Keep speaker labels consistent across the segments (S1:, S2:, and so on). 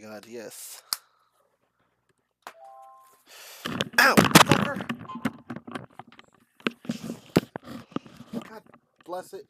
S1: god, yes. Ow! Fucker! God bless it.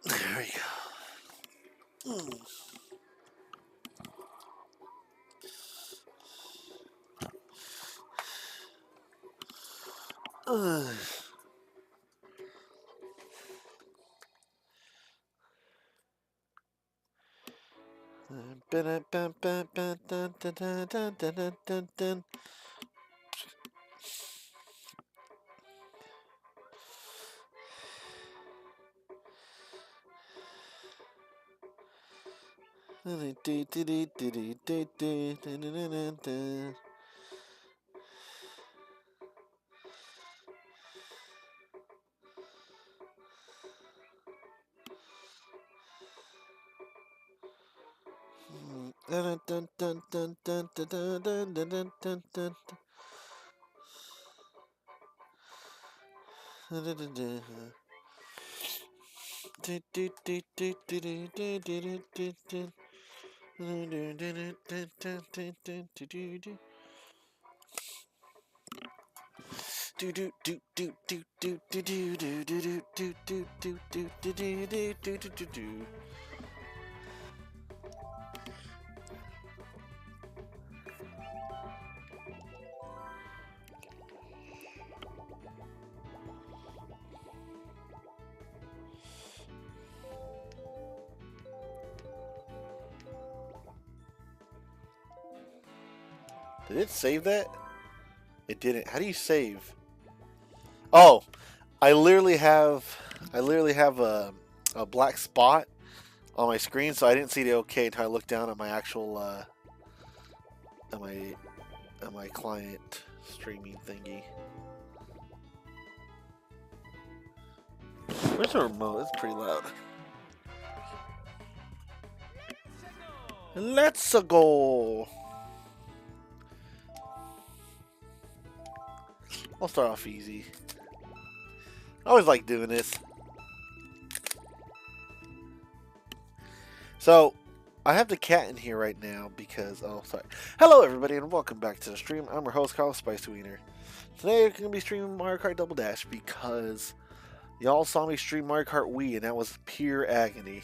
S1: There we go. Ugh. Did it save that? It didn't. How do you save? Oh, I literally have a black spot on my screen, so I didn't see the OK until I looked down at my actual at my client streaming thingy. Where's the remote? It's pretty loud. Let's go. I'll start off easy. I always like doing this. So, I have the cat in here right now because, oh, sorry. Hello, everybody, and welcome back to the stream. I'm your host, Carl Spice Wiener. Today, we're going to be streaming Mario Kart Double Dash because y'all saw me stream Mario Kart Wii, and that was pure agony.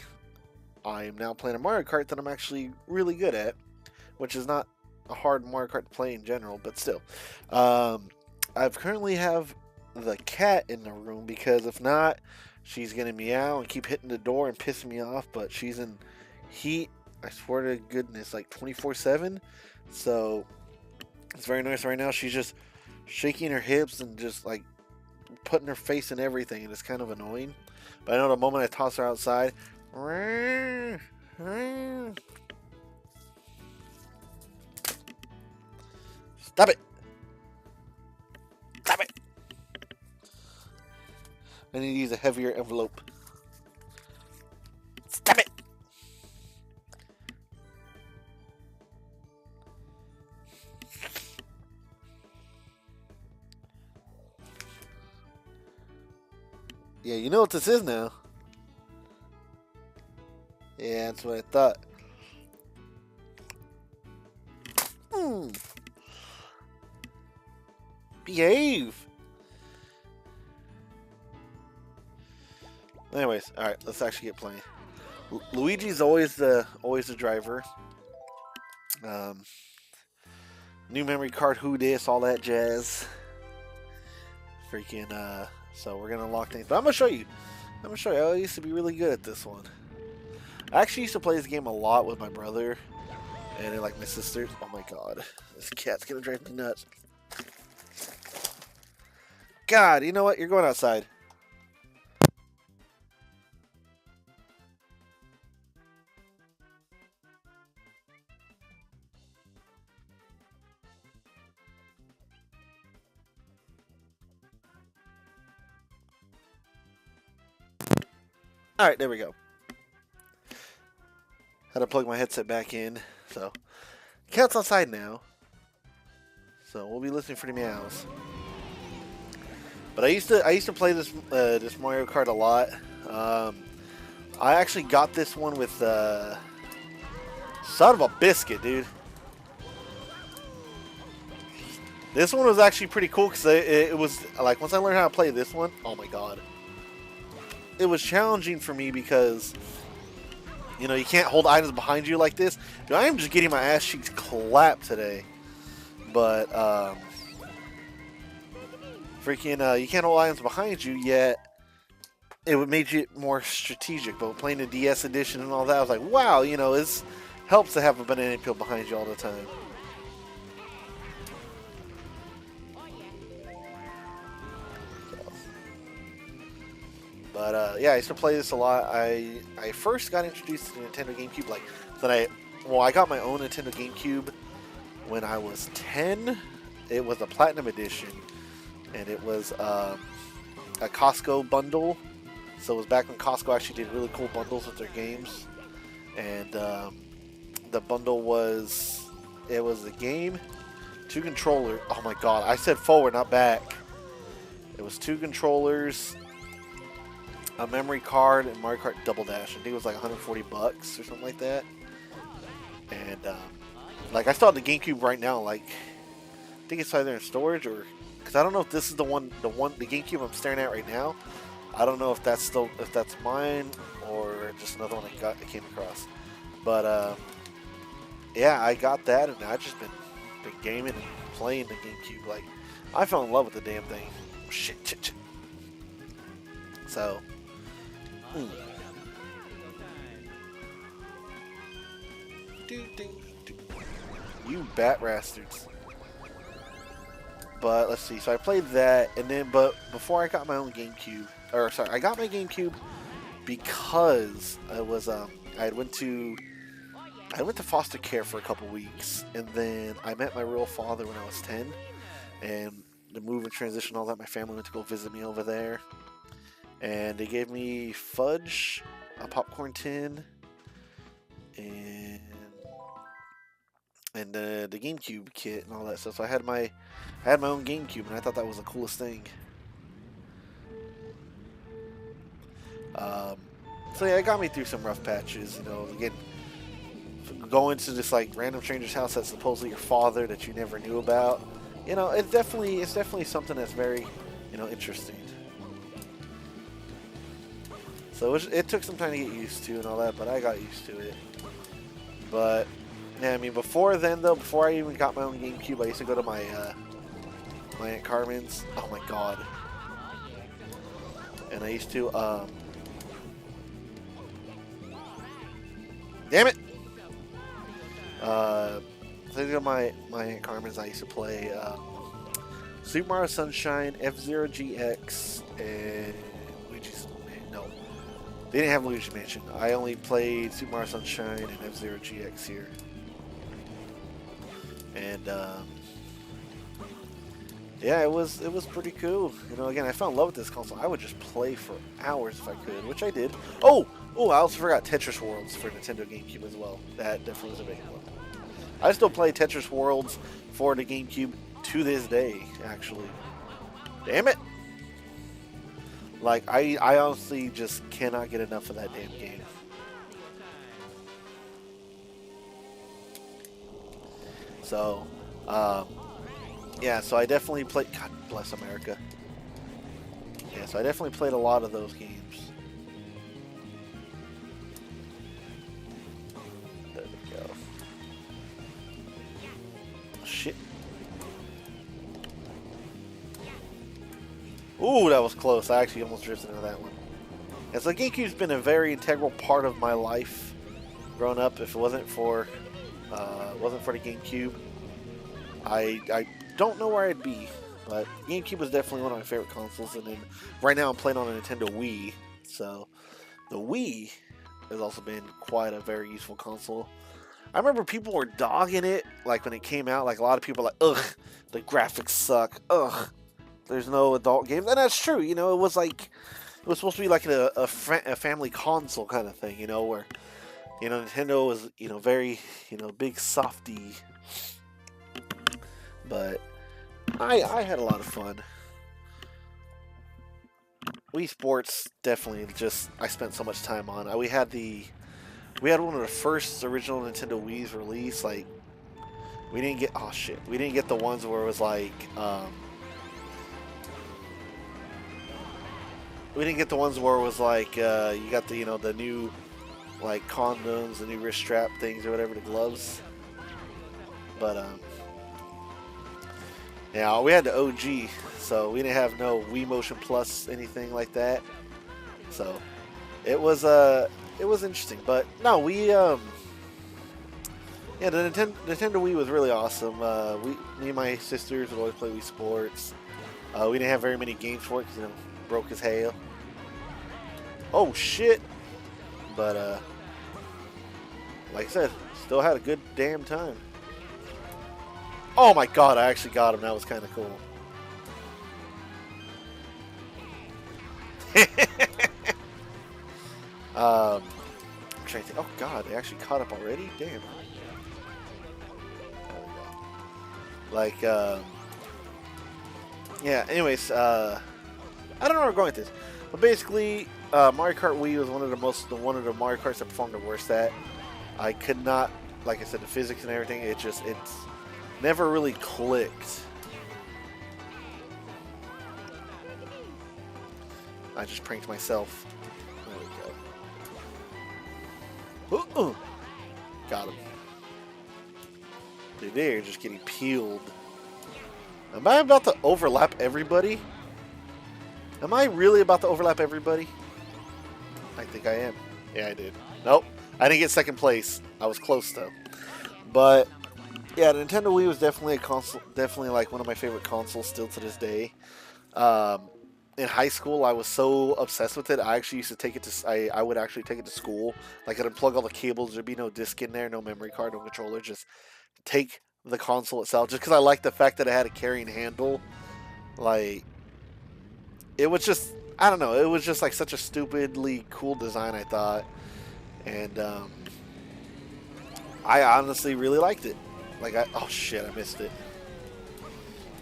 S1: I am now playing a Mario Kart that I'm actually really good at, which is not a hard Mario Kart to play in general, but still. I currently have the cat in the room because if not, she's going to meow and keep hitting the door and pissing me off, but she's in heat, I swear to goodness, like 24/7. So it's very nice right now. She's just shaking her hips and just like putting her face in everything, and it's kind of annoying. But I know the moment I toss her outside, stop it! Stop it! I need to use a heavier envelope. Stop it! Yeah, you know what this is now. Yeah, that's what I thought. Behave! Anyways, alright, let's actually get playing. Luigi's always the driver. New memory card, who dis, all that jazz. Freaking, so we're gonna lock things. But I'm gonna show you. I used to be really good at this one. I actually used to play this game a lot with my brother and like my sisters. Oh my god, this cat's gonna drive me nuts. God, you know what? You're going outside. Alright, there we go. Had to plug my headset back in. So, cat's outside now. So, we'll be listening for the meows. But I used to play this this Mario Kart a lot. I actually got this one with son of a biscuit, dude. This one was actually pretty cool because it was like once I learned how to play this one, oh my god, it was challenging for me because you know you can't hold items behind you like this. Dude, I am just getting my ass cheeks clapped today, but freaking you can't hold items behind you yet. It would make it more strategic, but playing the DS edition and all that, I was like, wow, you know, it helps to have a banana peel behind you all the time. But yeah, I used to play this a lot. I first got introduced to the Nintendo GameCube I got my own Nintendo GameCube when I was 10. It was a Platinum Edition, and it was a Costco bundle. So it was back when Costco actually did really cool bundles with their games, and the bundle was the game, 2 controllers. Oh my god, I said forward, not back. It was 2 controllers, a memory card, and Mario Kart Double Dash. I think it was like 140 bucks or something like that. And like I still have the GameCube right now. Like I think it's either in storage or because I don't know if this is the GameCube I'm staring at right now. I don't know if that's mine or just another one I came across. But yeah, I got that, and I've just been gaming and playing the GameCube. Like I fell in love with the damn thing. Shit. So. You bat rastards. But let's see. So I played that, and then but before I got my own GameCube. I got my GameCube because I was I went to foster care for a couple weeks, and then I met my real father when I was 10, and the move and transition, all that. My family went to go visit me over there, and they gave me fudge, a popcorn tin, and the GameCube kit and all that stuff. So I had my own GameCube, and I thought that was the coolest thing. So yeah, it got me through some rough patches, you know, again, going to this like random stranger's house that's supposedly your father that you never knew about. You know, it's definitely something that's very, you know, interesting. So it took some time to get used to and all that, but I got used to it. But yeah, I mean, before then though, before I even got my own GameCube, I used to go to my Aunt Carmen's. Oh my god. And I used to damn it! So I go to my Aunt Carmen's. I used to play Super Mario Sunshine, F-Zero GX, and Luigi's Mansion. No, they didn't have Luigi's Mansion. I only played Super Mario Sunshine and F-Zero GX here. And yeah, it was pretty cool. You know, again, I fell in love with this console. I would just play for hours if I could, which I did. Oh, I also forgot Tetris Worlds for Nintendo GameCube as well. That definitely was a big one. I still play Tetris Worlds for the GameCube to this day, actually. Damn it! Like, I honestly just cannot get enough of that damn game. So, yeah, so I definitely played... God bless America. Yeah, so I definitely played a lot of those games. There we go. Shit. Ooh, that was close. I actually almost drifted into that one. And so GameCube's been a very integral part of my life growing up. If it wasn't for the GameCube, I don't know where I'd be. But GameCube was definitely one of my favorite consoles. And then right now I'm playing on a Nintendo Wii. So the Wii has also been quite a very useful console. I remember people were dogging it like when it came out. Like a lot of people were like, ugh, the graphics suck. Ugh, there's no adult games. And that's true. You know, it was like, it was supposed to be like a family console kind of thing, you know, where Nintendo was very big softy, but I had a lot of fun. Wii Sports definitely just I spent so much time on. We had one of the first original Nintendo Wii's released. Like we didn't get we didn't get the ones where it was like we didn't get the ones where it was like you got the the new like condoms, the new wrist strap things or whatever, the gloves. But yeah, we had the OG, so we didn't have no Wii Motion Plus anything like that. So it was interesting, but no, we yeah, the Nintendo Wii was really awesome. Me and my sisters would always play Wii Sports. We didn't have very many games for it because broke as hell. Oh shit! But like I said, still had a good damn time. Oh my god, I actually got him. That was kind of cool. I'm trying to think. Oh god, they actually caught up already? Damn. Like, yeah, anyways, I don't know where we're going with this. But basically, Mario Kart Wii was one of the Mario Karts that performed the worst at. I could not, like I said, the physics and everything, it's never really clicked. I just pranked myself. There we go. Got him. Dude, they're just getting peeled. Am I about to overlap everybody? Am I really about to overlap everybody? I think I am. Yeah, I did. Nope. I didn't get second place. I was close, though. But yeah, the Nintendo Wii was definitely a console, definitely like one of my favorite consoles still to this day. In high school, I was so obsessed with it. I actually used to take it to. I would actually take it to school. Like I'd unplug all the cables. There'd be no disc in there, no memory card, no controller. Just take the console itself. Just because I liked the fact that it had a carrying handle. Like it was just. I don't know. It was just like such a stupidly cool design, I thought, and I honestly really liked it. Like oh shit, I missed it.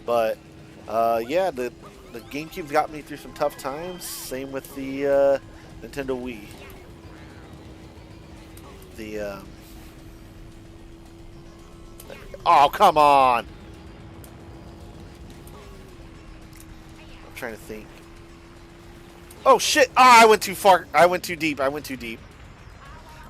S1: But yeah, the GameCube got me through some tough times. Same with the Nintendo Wii. Oh come on! I'm trying to think. Oh shit! Ah, I went too far. I went too deep. I went too deep.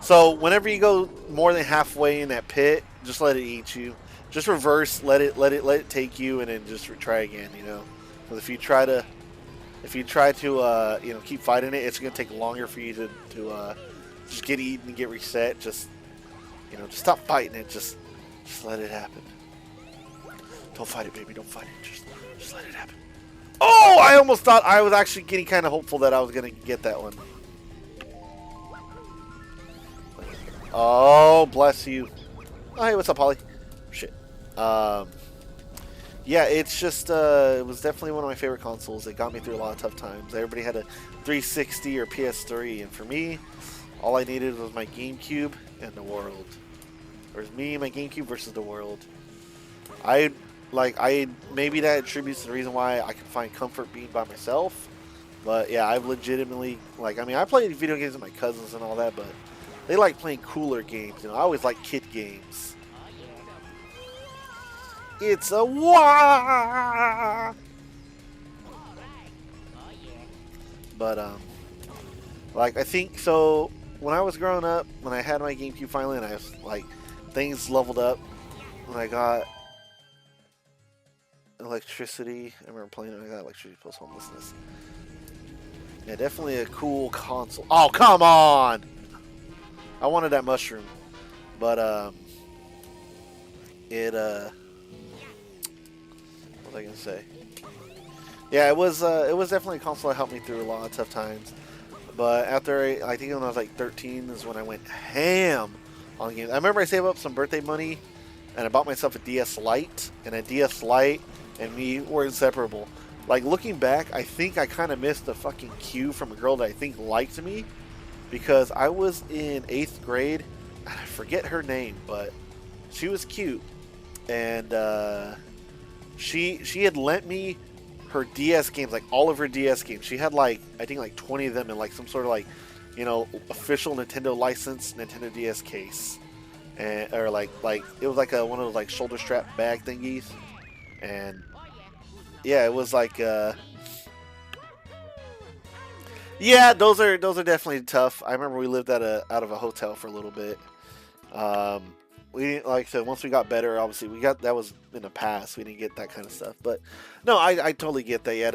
S1: So whenever you go more than halfway in that pit, just let it eat you. Just reverse, let it take you, and then just try again. You know, because if you try to keep fighting it, it's gonna take longer for you to just get eaten and get reset. Just just stop fighting it. Just let it happen. Don't fight it, baby. Don't fight it. Just let it happen. Oh, I almost thought I was actually getting kind of hopeful that I was gonna get that one. Oh, bless you. Oh, hey, what's up, Holly? Shit. Yeah, it's just, it was definitely one of my favorite consoles. It got me through a lot of tough times. Everybody had a 360 or PS3, and for me, all I needed was my GameCube and the world. It was me and my GameCube versus the world. Maybe that attributes to the reason why I can find comfort being by myself. But yeah, I've legitimately, I played video games with my cousins and all that, but they like playing cooler games. I always like kid games. It's a wah! But, I think, so, when I was growing up, when I had my GameCube finally, and I was, things leveled up, when I got electricity, I remember playing it, I got electricity plus homelessness. Yeah, definitely a cool console. Oh, come on! I wanted that mushroom, but what was I gonna say? Yeah, it was definitely a console that helped me through a lot of tough times. But after I think when I was like 13 is when I went ham on games. I remember I saved up some birthday money, and I bought myself a DS Lite, and a DS Lite and me were inseparable. Like, looking back, I think I kind of missed a fucking cue from a girl that I think liked me, because I was in 8th grade, and I forget her name, but she was cute, and she had lent me her DS games, like all of her DS games. She had like, I think like 20 of them in like some sort of like, you know, official Nintendo license Nintendo DS case, and or like it was like one of those like shoulder strap bag thingies, and yeah, it was like yeah, those are definitely tough. I remember we lived out of a hotel for a little bit. We didn't, like I said, once we got better, obviously we got, that was in the past. We didn't get that kind of stuff. But no, I totally get that. Yeah,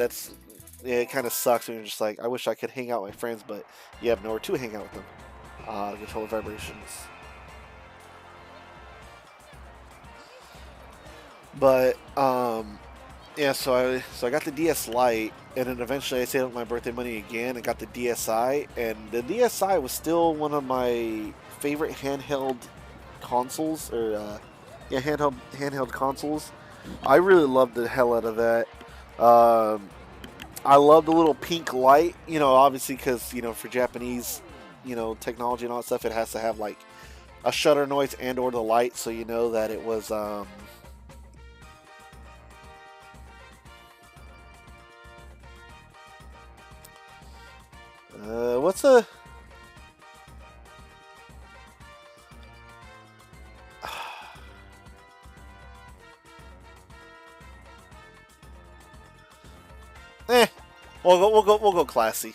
S1: it kind of sucks when you're just like, I wish I could hang out with my friends, but you have nowhere to hang out with them. Control the vibrations. But yeah, so I got the DS Lite, and then eventually I saved up my birthday money again and got the DSi, and the DSi was still one of my favorite handheld consoles, or yeah, handheld consoles. I really loved the hell out of that. I love the little pink light, you know, obviously because, you know, for Japanese, you know, technology and all that stuff, it has to have like a shutter noise and or the light, so you know that it was what's a eh, we'll go classy.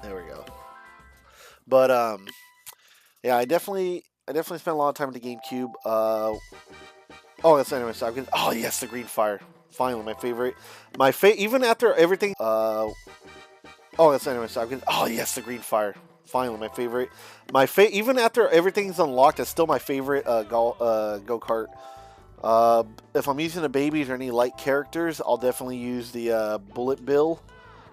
S1: There we go. But yeah, I definitely spent a lot of time with the GameCube. Oh, that's anyway. So oh yes, the Green Fire. Finally, my favorite. Even after everything. Oh, that's anyway. So oh yes, the Green Fire. Finally, my favorite. Even after everything's unlocked, it's still my favorite go kart. If I'm using the babies or any light characters, I'll definitely use the Bullet Bill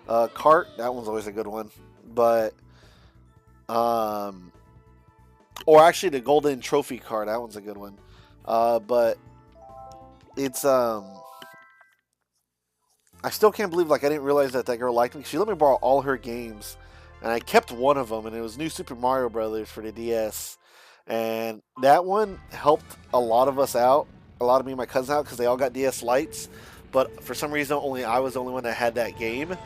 S1: cart. That one's always a good one. But or actually the Golden Trophy card. That one's a good one. But it's I still can't believe, like, I didn't realize that girl liked me. She let me borrow all her games, and I kept one of them, and it was New Super Mario Brothers for the DS. And that one helped a lot of us out, a lot of me and my cousin out, because they all got DS Lites. But for some reason, I was the only one that had that game.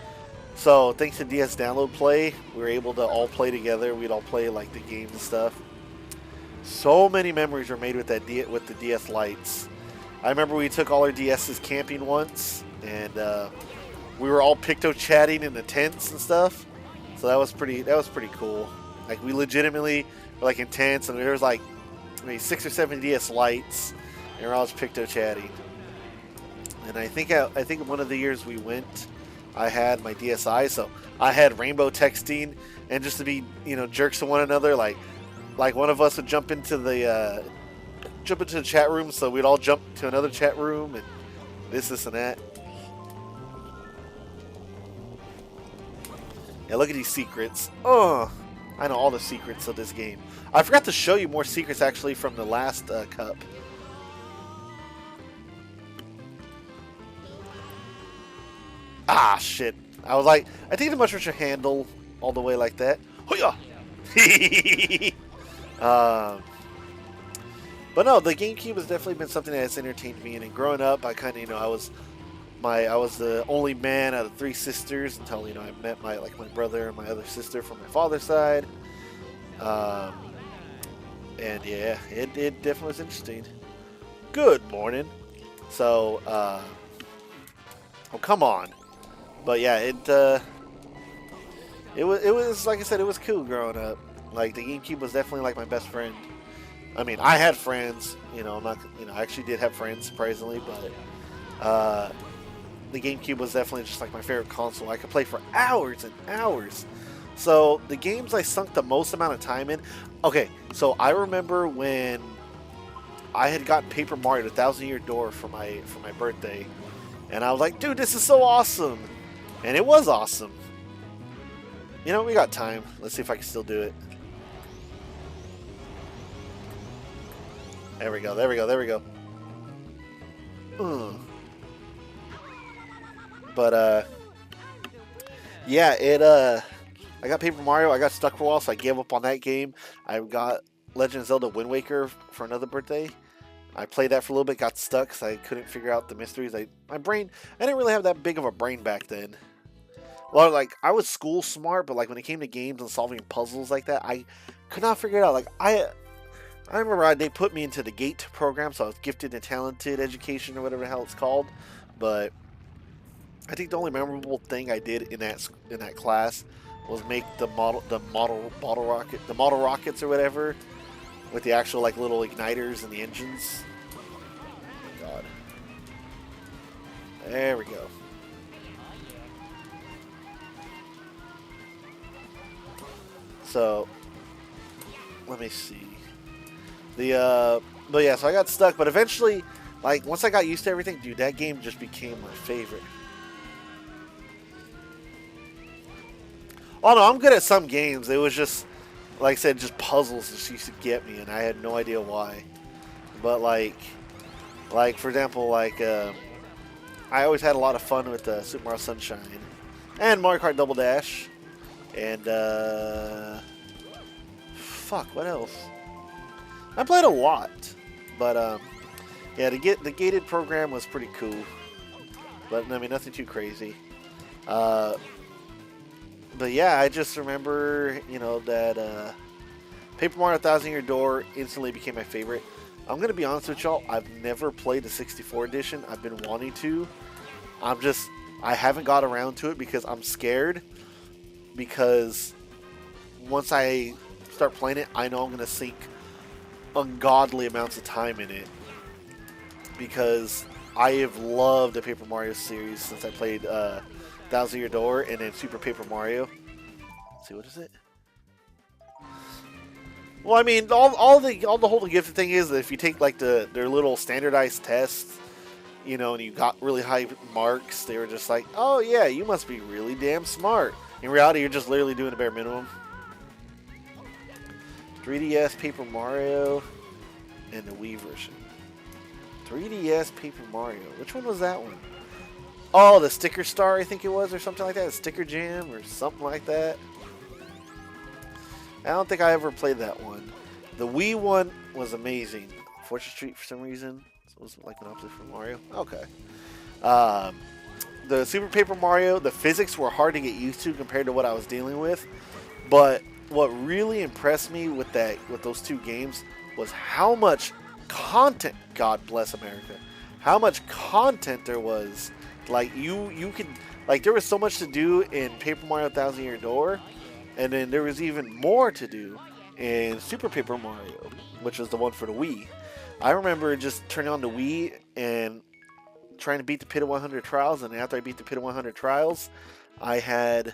S1: So thanks to DS Download Play, we were able to all play together. We'd all play like the games and stuff. So many memories were made with with the DS Lites. I remember we took all our DSs camping once, and we were all picto chatting in the tents and stuff. So that was pretty cool. Like, we legitimately were like in tents, and there was like maybe 6 or 7 DS Lites, and we're all just picto chatting. And I think one of the years we went, I had my DSi, so I had rainbow texting, and just to be, you know, jerks to one another, like one of us would jump into the chat room, so we'd all jump to another chat room, and this and that. Yeah, look at these secrets. Oh, I know all the secrets of this game. I forgot to show you more secrets actually from the last cup. Ah, shit. I was like, I think the mushroom should handle all the way like that. Hoo-yah! But no, the GameCube has definitely been something that has entertained me. And growing up, I kind of, you know, I was the only man out of 3 sisters until, you know, I met my brother and my other sister from my father's side. And yeah, it definitely was interesting. Good morning. So, oh, come on. But yeah, it was like I said, it was cool growing up. Like, the GameCube was definitely like my best friend. I mean, I had friends, you know, I actually did have friends, surprisingly, but the GameCube was definitely just like my favorite console. I could play for hours and hours. So the games I sunk the most amount of time in. Okay, so I remember when I had gotten Paper Mario: The Thousand Year Door for my birthday, and I was like, dude, this is so awesome, and it was awesome. You know, we got time. Let's see if I can still do it. There we go. There we go. There we go. But yeah, I got Paper Mario. I got stuck for a while, so I gave up on that game. I got Legend of Zelda Wind Waker for another birthday. I played that for a little bit, got stuck because I couldn't figure out the mysteries. My brain, I didn't really have that big of a brain back then. Well, like, I was school smart, but like when it came to games and solving puzzles like that, I could not figure it out. Like, I remember they put me into the GATE program, so I was gifted and talented education or whatever the hell it's called. But I think the only memorable thing I did in that class was make the model rockets or whatever, with the actual like little igniters and the engines. Oh my God. There we go. So let me see. But yeah, so I got stuck, but eventually, like, once I got used to everything, dude, that game just became my favorite. Oh no, I'm good at some games. It was just, like I said, just puzzles just used to get me, and I had no idea why. But like for example, like I always had a lot of fun with Super Mario Sunshine and Mario Kart Double Dash, and fuck, what else? I played a lot, but yeah, the gated program was pretty cool, but I mean nothing too crazy. But yeah, I just remember, you know, that Paper Mario Thousand Year Door instantly became my favorite. I'm gonna be honest with y'all, I've never played the 64 edition. I've been wanting to. I haven't got around to it because I'm scared. Because once I start playing it, I know I'm gonna sink ungodly amounts of time in it, because I have loved the Paper Mario series since I played Thousand Year Door and then Super Paper Mario. Let's see, what is it? Well, I mean, all the whole gifted thing is that if you take like their little standardized tests, you know, and you got really high marks, they were just like, oh yeah, you must be really damn smart. In reality, you're just literally doing the bare minimum. 3DS Paper Mario and the Wii version. 3DS Paper Mario. Which one was that one? Oh, the Sticker Star, I think it was, or something like that. A Sticker Jam, or something like that. I don't think I ever played that one. The Wii one was amazing. Fortune Street, for some reason, was like an opposite for Mario. Okay. The Super Paper Mario, the physics were hard to get used to compared to what I was dealing with. But what really impressed me with those two games was how much content, God bless America, how much content there was. Like you could, like, there was so much to do in Paper Mario Thousand Year Door, and then there was even more to do in Super Paper Mario, which was the one for the Wii. I remember just turning on the Wii and trying to beat the Pit of 100 Trials, and after I beat the Pit of 100 Trials, I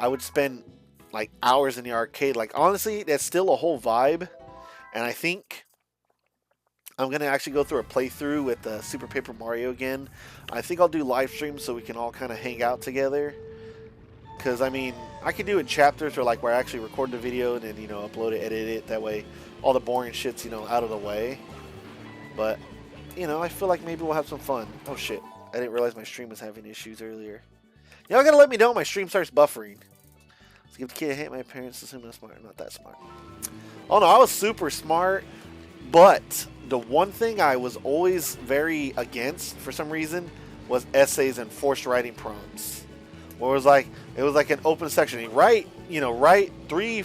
S1: would spend like hours in the arcade. Like, honestly, that's still a whole vibe, and I think I'm going to actually go through a playthrough with Super Paper Mario again. I think I'll do live streams so we can all kind of hang out together. Because, I mean, I could do it in chapters, or like where I actually record the video and then, you know, upload it, edit it. That way all the boring shit's, you know, out of the way. But, you know, I feel like maybe we'll have some fun. Oh, shit. I didn't realize my stream was having issues earlier. Y'all gotta let me know when my stream starts buffering. Let's give the kid a hint. My parents assume I'm smart. I'm not that smart. Oh, no, I was super smart. But the one thing I was always very against, for some reason, was essays and forced writing prompts. Where it was like an open section. You write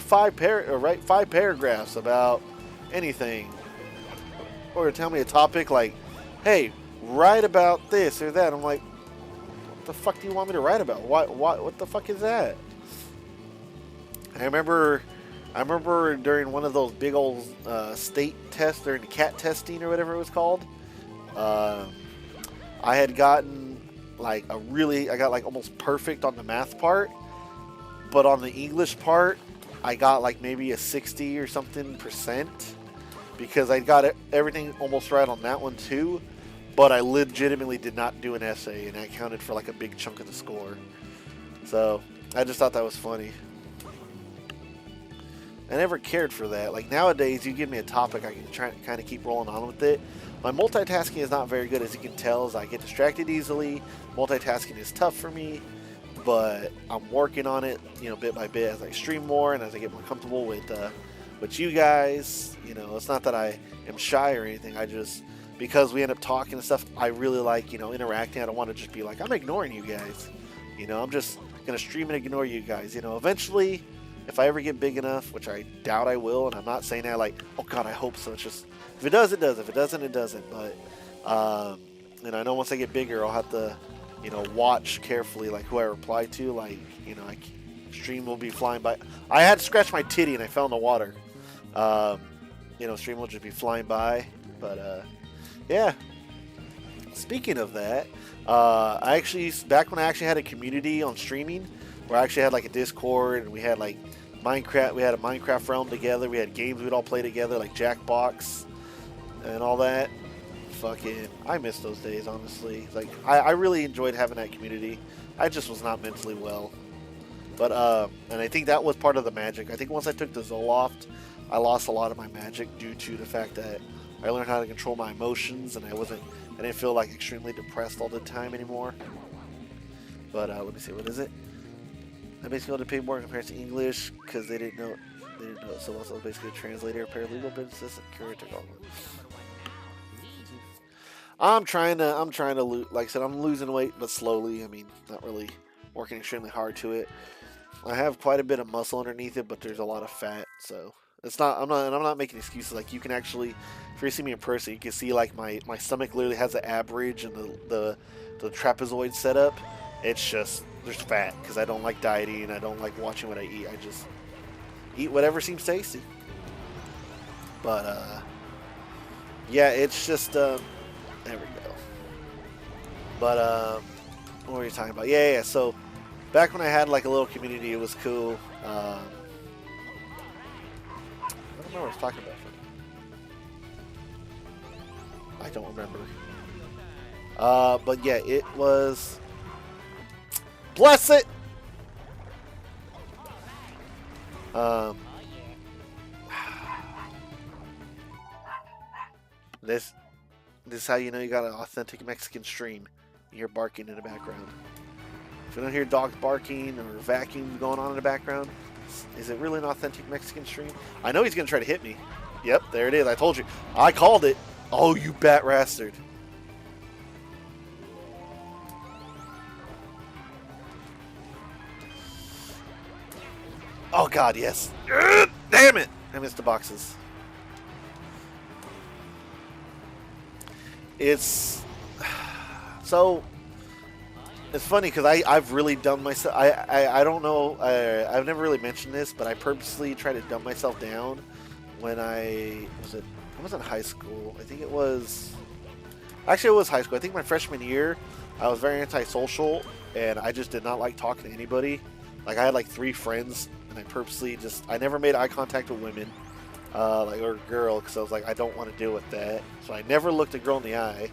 S1: 5 paragraphs about anything, or tell me a topic like, hey, write about this or that. I'm like, what the fuck do you want me to write about? What the fuck is that? I remember during one of those big old state tests, during the CAT testing or whatever it was called, I had gotten I got like almost perfect on the math part, but on the English part, I got like maybe a 60 or something %, because I got everything almost right on that one too, but I legitimately did not do an essay, and that counted for like a big chunk of the score. So I just thought that was funny. I never cared for that. Like nowadays, you give me a topic, I can try kind of keep rolling on with it. My multitasking is not very good, as you can tell, as I get distracted easily. Multitasking is tough for me, but I'm working on it, you know, bit by bit as I stream more and as I get more comfortable with you guys. You know, it's not that I am shy or anything. I just, because we end up talking and stuff, I really like, you know, interacting. I don't want to just be like, I'm ignoring you guys. You know, I'm just gonna stream and ignore you guys. You know, eventually, if I ever get big enough, which I doubt I will, and I'm not saying that like, oh God, I hope so. It's just, if it does, it does. If it doesn't, it doesn't. But, and I know once I get bigger, I'll have to, you know, watch carefully, like who I reply to. Like, you know, stream will be flying by. I had to scratch my titty and I fell in the water. You know, stream will just be flying by. But yeah. Speaking of that, I actually, back when I actually had a community on streaming, where I actually had like a Discord and we had like Minecraft, we had a Minecraft realm together. We had games we'd all play together, like Jackbox and all that. Fucking, I miss those days, honestly. Like, I really enjoyed having that community. I just was not mentally well. But, and I think that was part of the magic. I think once I took the Zoloft, I lost a lot of my magic due to the fact that I learned how to control my emotions and I didn't feel like extremely depressed all the time anymore. But, let me see, what is it? I basically had to pay more compared to English because they didn't know it. So also basically a translator, paralegal, business assistant, curator. I'm trying to lose. Like I said, I'm losing weight, but slowly. I mean, not really working extremely hard to it. I have quite a bit of muscle underneath it, but there's a lot of fat. So it's not. I'm not making excuses. Like you can actually, if you see me in person, you can see like my stomach literally has an ab ridge and the trapezoid setup. It's just there's fat because I don't like dieting and I don't like watching what I eat. I just eat whatever seems tasty. But yeah, it's just there we go. But what were you talking about? Yeah. So back when I had like a little community, it was cool. I don't know what I was talking about. I don't remember. But yeah, it was. Bless it. This is how you know you got an authentic Mexican stream. You hear barking in the background. If you don't hear dogs barking or vacuums going on in the background, is it really an authentic Mexican stream? I know he's gonna try to hit me. Yep, there it is. I told you. I called it. Oh, you bat bastard. Oh God, yes. Damn it! I missed the boxes. It's so. It's funny because I've really dumbed myself. I don't know. I've never really mentioned this, but I purposely try to dumb myself down when I was in high school. I think it was. Actually, it was high school. I think my freshman year, I was very antisocial, and I just did not like talking to anybody. Like I had like 3 friends, and I purposely I never made eye contact with women, like or a girl, because I was like I don't want to deal with that. So I never looked a girl in the eye.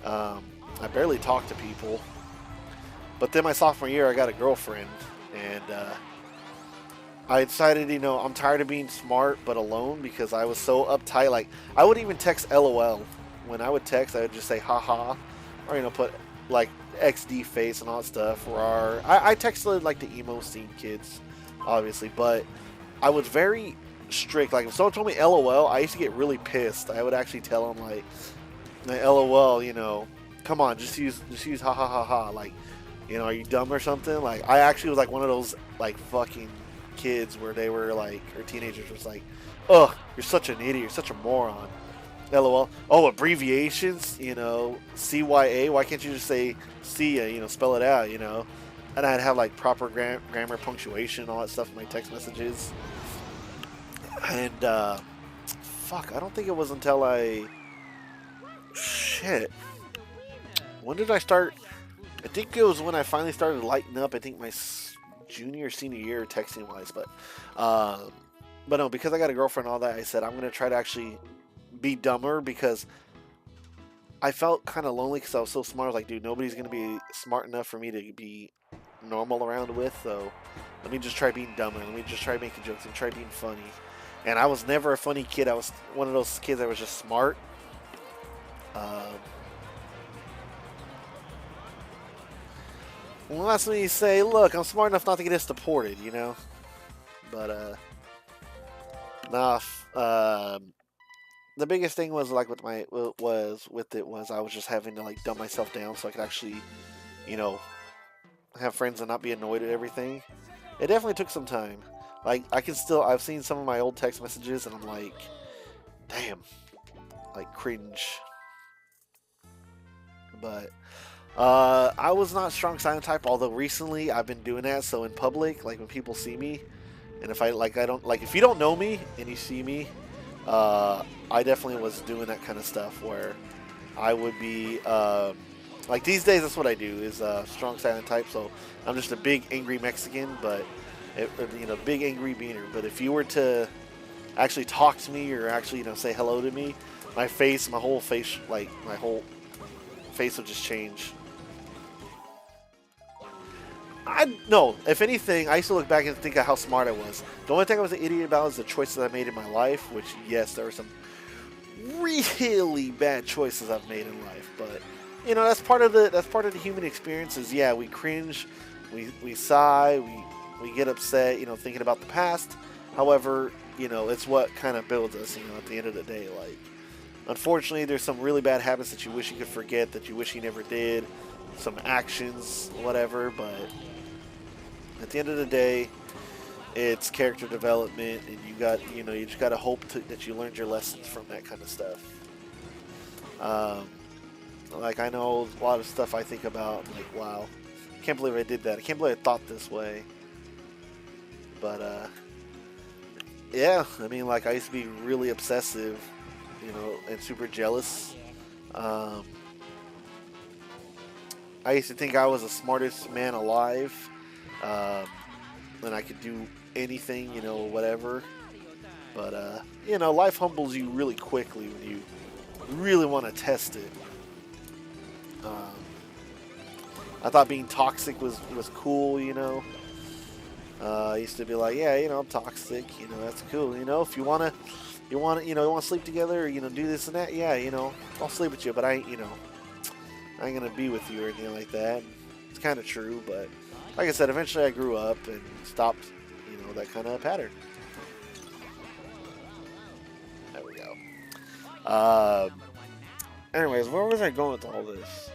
S1: I barely talked to people. But then my sophomore year, I got a girlfriend, and I decided, you know, I'm tired of being smart but alone because I was so uptight. Like I would even text LOL. When I would text, I would just say haha, or you know, put like XD face and all that stuff. Or I texted like the emo scene kids, obviously, but I was very strict. Like if someone told me LOL, I used to get really pissed. I would actually tell them like LOL, you know, come on, just use ha ha ha ha. Like, you know, are you dumb or something? Like I actually was like one of those like fucking kids where they were like, or teenagers was like, ugh, you're such an idiot, you're such a moron. LOL. Oh, abbreviations, you know, CYA. Why can't you just say C? You know, spell it out. You know, and I'd have like proper grammar, punctuation, all that stuff in my text messages. And fuck, I don't think it was until shit. When did I start? I think it was when I finally started lighting up. I think my junior, senior year, texting wise, but no, because I got a girlfriend and all that, I said I'm gonna try to actually be dumber because I felt kind of lonely because I was so smart. I was like, dude, nobody's gonna be smart enough for me to be normal around with. So let me just try being dumber. Let me just try making jokes and try being funny. And I was never a funny kid. I was one of those kids that was just smart. Um, unless when you say, look, I'm smart enough not to get us deported, you know? But, nah, the biggest thing was like with my was I was just having to like dumb myself down so I could actually, you know, have friends and not be annoyed at everything. It definitely took some time. Like I've seen some of my old text messages and I'm like, damn, like cringe. But I was not strong silent type, although recently I've been doing that. So in public, like when people see me, and if I don't like if you don't know me and you see me, I definitely was doing that kind of stuff where I would be like these days. That's what I do is strong silent type. So I'm just a big angry Mexican, but big angry beaner. But if you were to actually talk to me or actually say hello to me, my whole face, like my whole face would just change. No, if anything, I used to look back and think of how smart I was. The only thing I was an idiot about is the choices I made in my life, which, yes, there were some really bad choices I've made in life. But, that's part of the human experience is, yeah, we cringe, we sigh, we get upset, thinking about the past. However, it's what kind of builds us, at the end of the day. Like, unfortunately, there's some really bad habits that you wish you could forget, that you wish you never did, some actions, whatever, but at the end of the day, it's character development, and you just got to hope that you learned your lessons from that kind of stuff. Like I know a lot of stuff I think about, like, wow, I can't believe I did that. I can't believe I thought this way. But yeah, I mean, like I used to be really obsessive, and super jealous. I used to think I was the smartest man alive. And I could do anything, whatever. But, life humbles you really quickly when you really want to test it. I thought being toxic was cool, I used to be like, yeah, I'm toxic, that's cool, if you want to sleep together, or, do this and that, yeah, I'll sleep with you, but I ain't going to be with you or anything like that. It's kind of true, but like I said, eventually I grew up and stopped, that kind of pattern. There we go. Anyways, where was I going with all this?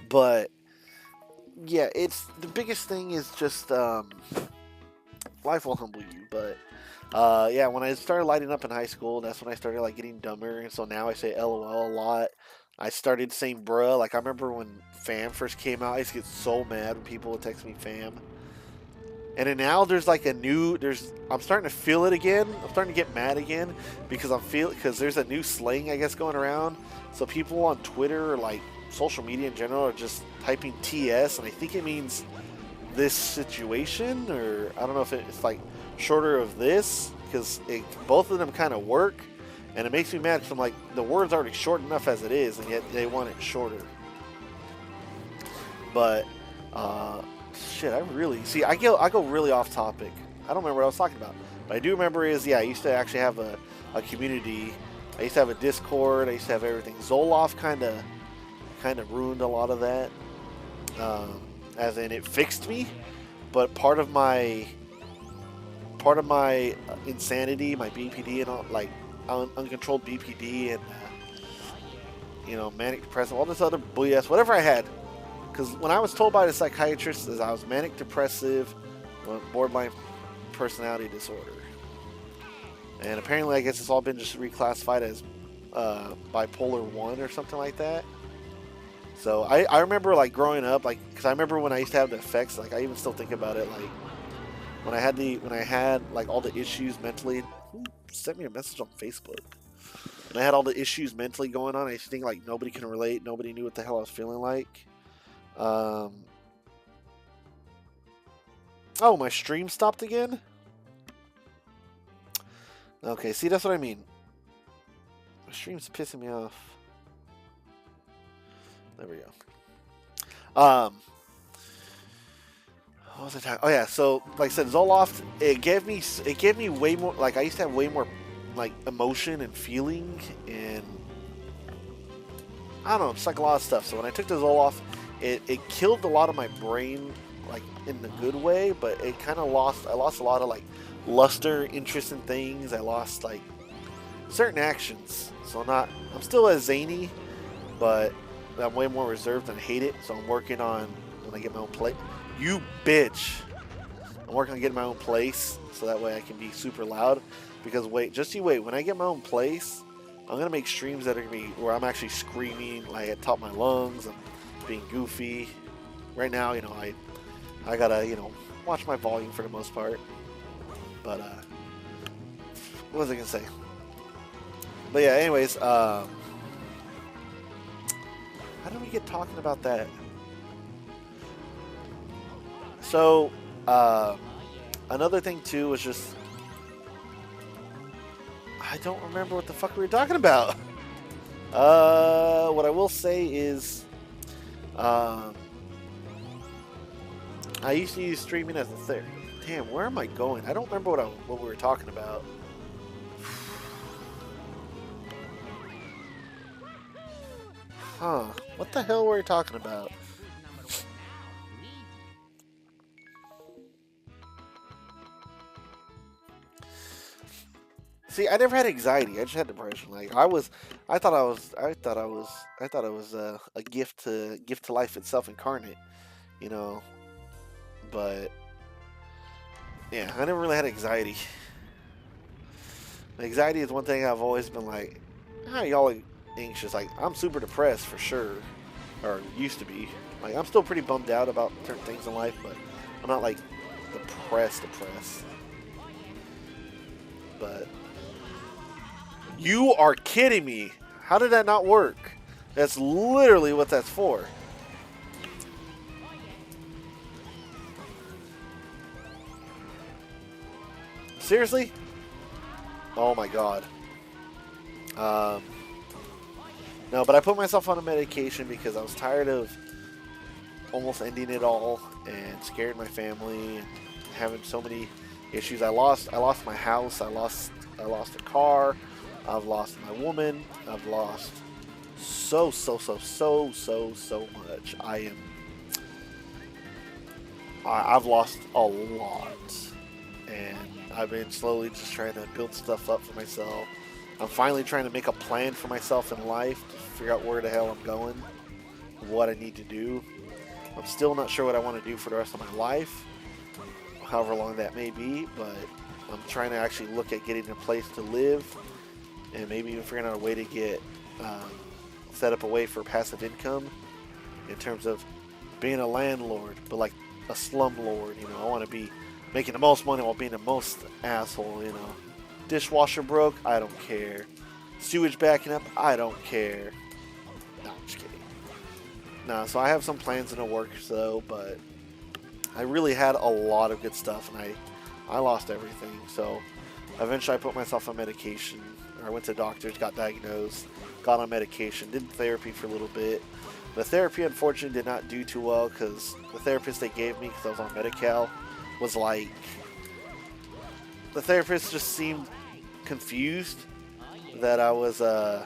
S1: But yeah, it's the biggest thing is just life will humble you. But yeah, when I started lighting up in high school, that's when I started like getting dumber, and so now I say LOL a lot. I started saying bruh. Like I remember when fam first came out, I used to get so mad when people would text me fam. And then now there's like I'm starting to feel it again. I'm starting to get mad again because there's a new slang I guess going around. So people on Twitter or like social media in general are just typing TS, and I think it means this situation, or I don't know if it's like shorter of this, because both of them kind of work, and it makes me mad because I'm like, the word's already short enough as it is, and yet they want it shorter. But shit, I go really off topic. I don't remember what I was talking about, but I do remember I used to actually have a community. I used to have a Discord. I used to have everything. Zoloft kind of ruined a lot of that. As in, it fixed me, but part of my insanity, my BPD and all, like uncontrolled BPD and manic depressive, all this other BS, whatever I had. Because when I was told by the psychiatrist that I was manic depressive, borderline personality disorder, and apparently I guess it's all been just reclassified as bipolar 1 or something like that. So I remember like growing up, like, because I remember when I used to have the effects, like I even still think about it, like when I had like all the issues mentally. Who sent me a message on Facebook? When I had all the issues mentally going on, I used to think like nobody can relate, nobody knew what the hell I was feeling like. Oh, my stream stopped again? Okay, see, that's what I mean. My stream's pissing me off. There we go. What was I talking? Oh yeah, so like I said, Zoloft, it gave me way more. Like I used to have way more like emotion and feeling, and I don't know, it's like a lot of stuff. So when I took the Zoloft, it killed a lot of my brain, like in the good way, but it kind of I lost a lot of like luster, interest in things. I lost like certain actions. So I'm still as zany, but I'm way more reserved and hate it. So I'm working on when I get my own place. You bitch. I'm working on getting my own place so that way I can be super loud. Because wait, just you wait. When I get my own place, I'm gonna make streams that are gonna be where I'm actually screaming like at the top of my lungs. I'm being goofy. Right now, I gotta watch my volume for the most part. But what was I gonna say? But yeah, anyways, how did we get talking about that? So, another thing too was just I don't remember what the fuck we were talking about. What I will say is, I used to use streaming as a thing. Damn, where am I going? I don't remember what we were talking about. Huh? What the hell were we talking about? See, I never had anxiety. I just had depression. Like I thought I was a gift to life itself incarnate. You know, but yeah, I never really had anxiety. Anxiety is one thing I've always been like, how y'all are anxious? Like I'm super depressed for sure, or used to be. Like I'm still pretty bummed out about certain things in life, but I'm not like depressed. But you are kidding me. How did that not work? That's literally what that's for. Seriously? Oh my god. Um, no, but I put myself on a medication because I was tired of almost ending it all and scared my family and having so many issues. I lost my house. I lost a car. I've lost my woman. I've lost so much. I've lost a lot, and I've been slowly just trying to build stuff up for myself. I'm finally trying to make a plan for myself in life to figure out where the hell I'm going, what I need to do. I'm still not sure what I want to do for the rest of my life, however long that may be, but I'm trying to actually look at getting a place to live and maybe even figuring out a way to get set up a way for passive income in terms of being a landlord, but like a slum lord. I want to be making the most money while being the most asshole. Dishwasher broke, I don't care. Sewage backing up, I don't care. No, I'm just kidding. No, so I have some plans in the works though, but I really had a lot of good stuff, and I lost everything. So eventually I put myself on medication. I went to doctors, got diagnosed, got on medication, did therapy for a little bit. The therapy, unfortunately, did not do too well because the therapist they gave me, because I was on Medi-Cal, was like, the therapist just seemed confused that I was I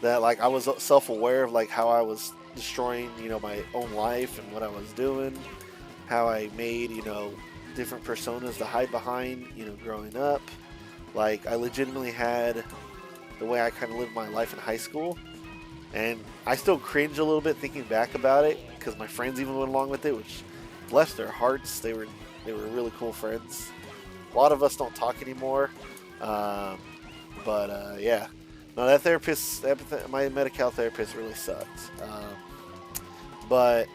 S1: was self-aware of like how I was destroying my own life and what I was doing, how I made different personas to hide behind growing up. Like I legitimately had the way I kind of lived my life in high school, and I still cringe a little bit thinking back about it because my friends even went along with it, which bless their hearts, they were really cool friends. A lot of us don't talk anymore, but yeah, no, that therapist, my Medi-Cal therapist really sucked. But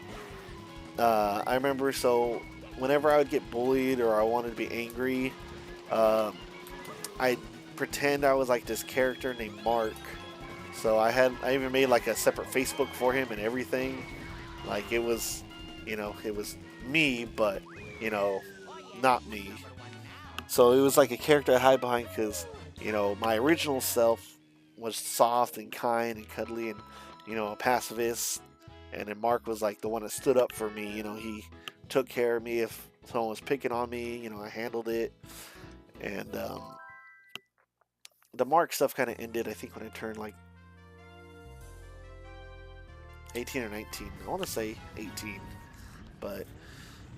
S1: I remember, so whenever I would get bullied or I wanted to be angry, I'd pretend I was like this character named Mark. So I even made like a separate Facebook for him and everything. Like it was me, but not me. So it was like a character I hide behind because my original self was soft and kind and cuddly and a pacifist, And then Mark was like the one that stood up for me. You know, he took care of me if someone was picking on me. You know, I handled it. And the Mark stuff kind of ended, I think, when I turned like 18 or 19. I want to say 18. But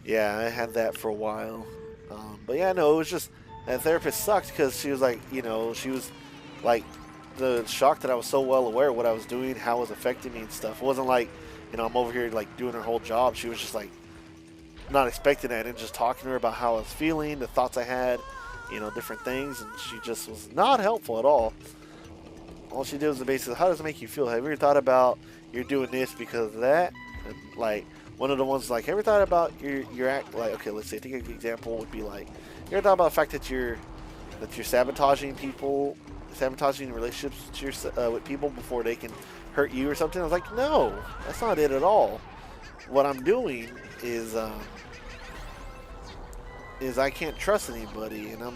S1: yeah, I had that for a while. But yeah, no, it was just that therapist sucked because she was like, you know, she was like the shock that I was so well aware of what I was doing, how it was affecting me and stuff. It wasn't like, you know, I'm over here like doing her whole job. She was just like not expecting that and just talking to her about how I was feeling, the thoughts I had, you know, different things, and she just was not helpful at all. All she did was basically, how does it make you feel? Have you ever thought about you're doing this because of that? And like one of the ones like, have you ever thought about your act? Like, okay, let's say, I think an example would be like, you ever thought about the fact that you're sabotaging people, sabotaging relationships with people before they can hurt you or something? I was like, no, that's not it at all. What I'm doing is I can't trust anybody, and I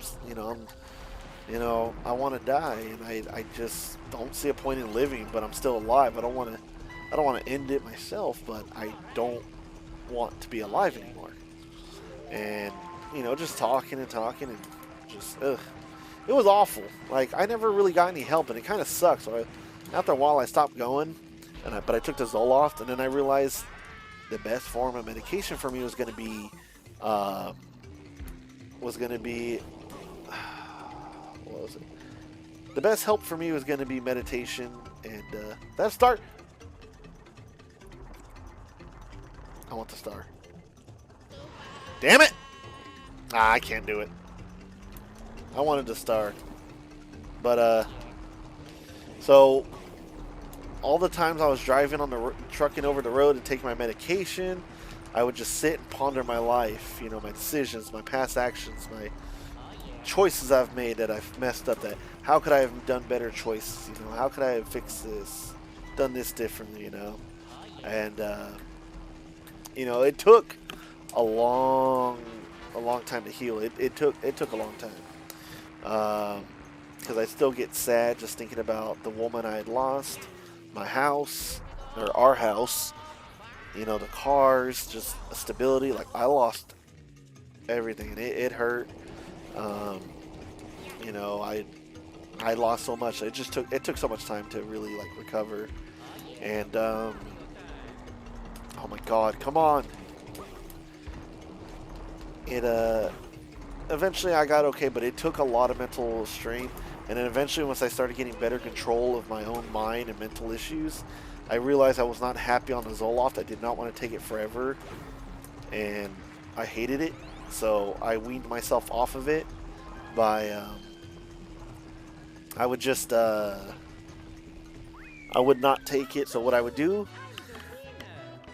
S1: want to die, and I just don't see a point in living, but I'm still alive. I don't want to end it myself, but I don't want to be alive anymore. And you know, just talking and just ugh. It was awful. Like, I never really got any help, and it kind of sucked. So after a while, I stopped going, but I took the Zoloft, and then I realized the best form of medication for me was going to be what was it? The best help for me was going to be meditation, and that start. I want the star. Damn it! I can't do it. I wanted the star. But, so, all the times I was driving on the trucking over the road and taking my medication, I would just sit and ponder my life, you know, my decisions, my past actions, my choices I've made that I've messed up. That how could I have done better choices? You know, how could I have fixed this, done this differently? You know, and you know, it took a long time to heal. It took a long time because I still get sad just thinking about the woman I had lost, my house or our house. You know, the cars, just stability. Like, I lost everything, and it hurt. You know, I lost so much. It took so much time to really like recover. And oh my God, come on! It eventually I got okay, but it took a lot of mental strength. And then eventually, once I started getting better control of my own mind and mental issues, I realized I was not happy on the Zoloft. I did not want to take it forever, and I hated it. So I weaned myself off of it by I would just I would not take it. So what I would do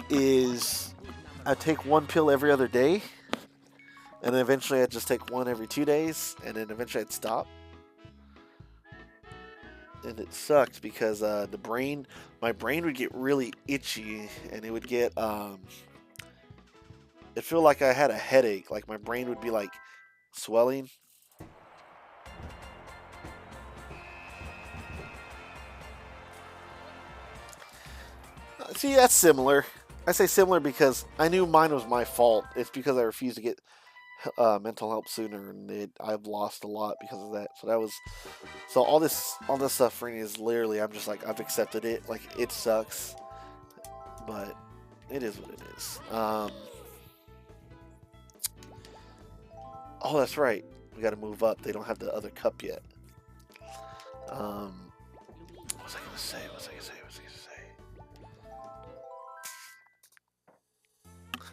S1: is I'd take one pill every other day, and then eventually I'd just take one every 2 days, and then eventually I'd stop. And it sucked because my brain would get really itchy, and it would get it felt like I had a headache. Like, my brain would be like swelling. See, that's similar. I say similar because I knew mine was my fault. It's because I refused to get mental help sooner, and I've lost a lot because of that. So all this suffering is literally, I'm just like, I've accepted it. Like, it sucks, but it is what it is. Oh, that's right. We got to move up. They don't have the other cup yet. What was I gonna say?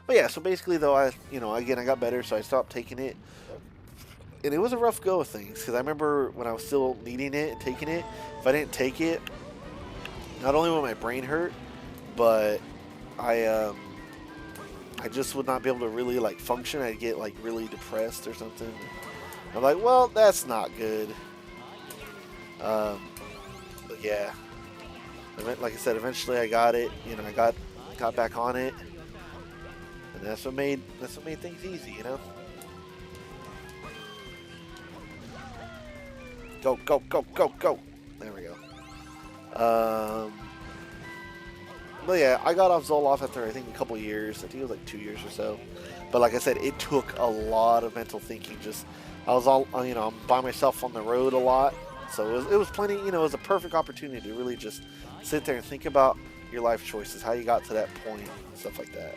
S1: But yeah, so basically, though, I got better, so I stopped taking it. And it was a rough go of things, because I remember when I was still needing it and taking it, if I didn't take it, not only would my brain hurt, but I just would not be able to really, like, function. I'd get, like, really depressed or something. I'm like, well, that's not good. But yeah. Like I said, eventually I got it. You know, I got back on it. And that's what made things easy, you know? Go, go, go, go, go. There we go. But yeah, I got off Zoloft after I think a couple years. I think it was like 2 years or so. But like I said, it took a lot of mental thinking. Just I was all I'm by myself on the road a lot, so it was plenty. It was a perfect opportunity to really just sit there and think about your life choices, how you got to that point, stuff like that.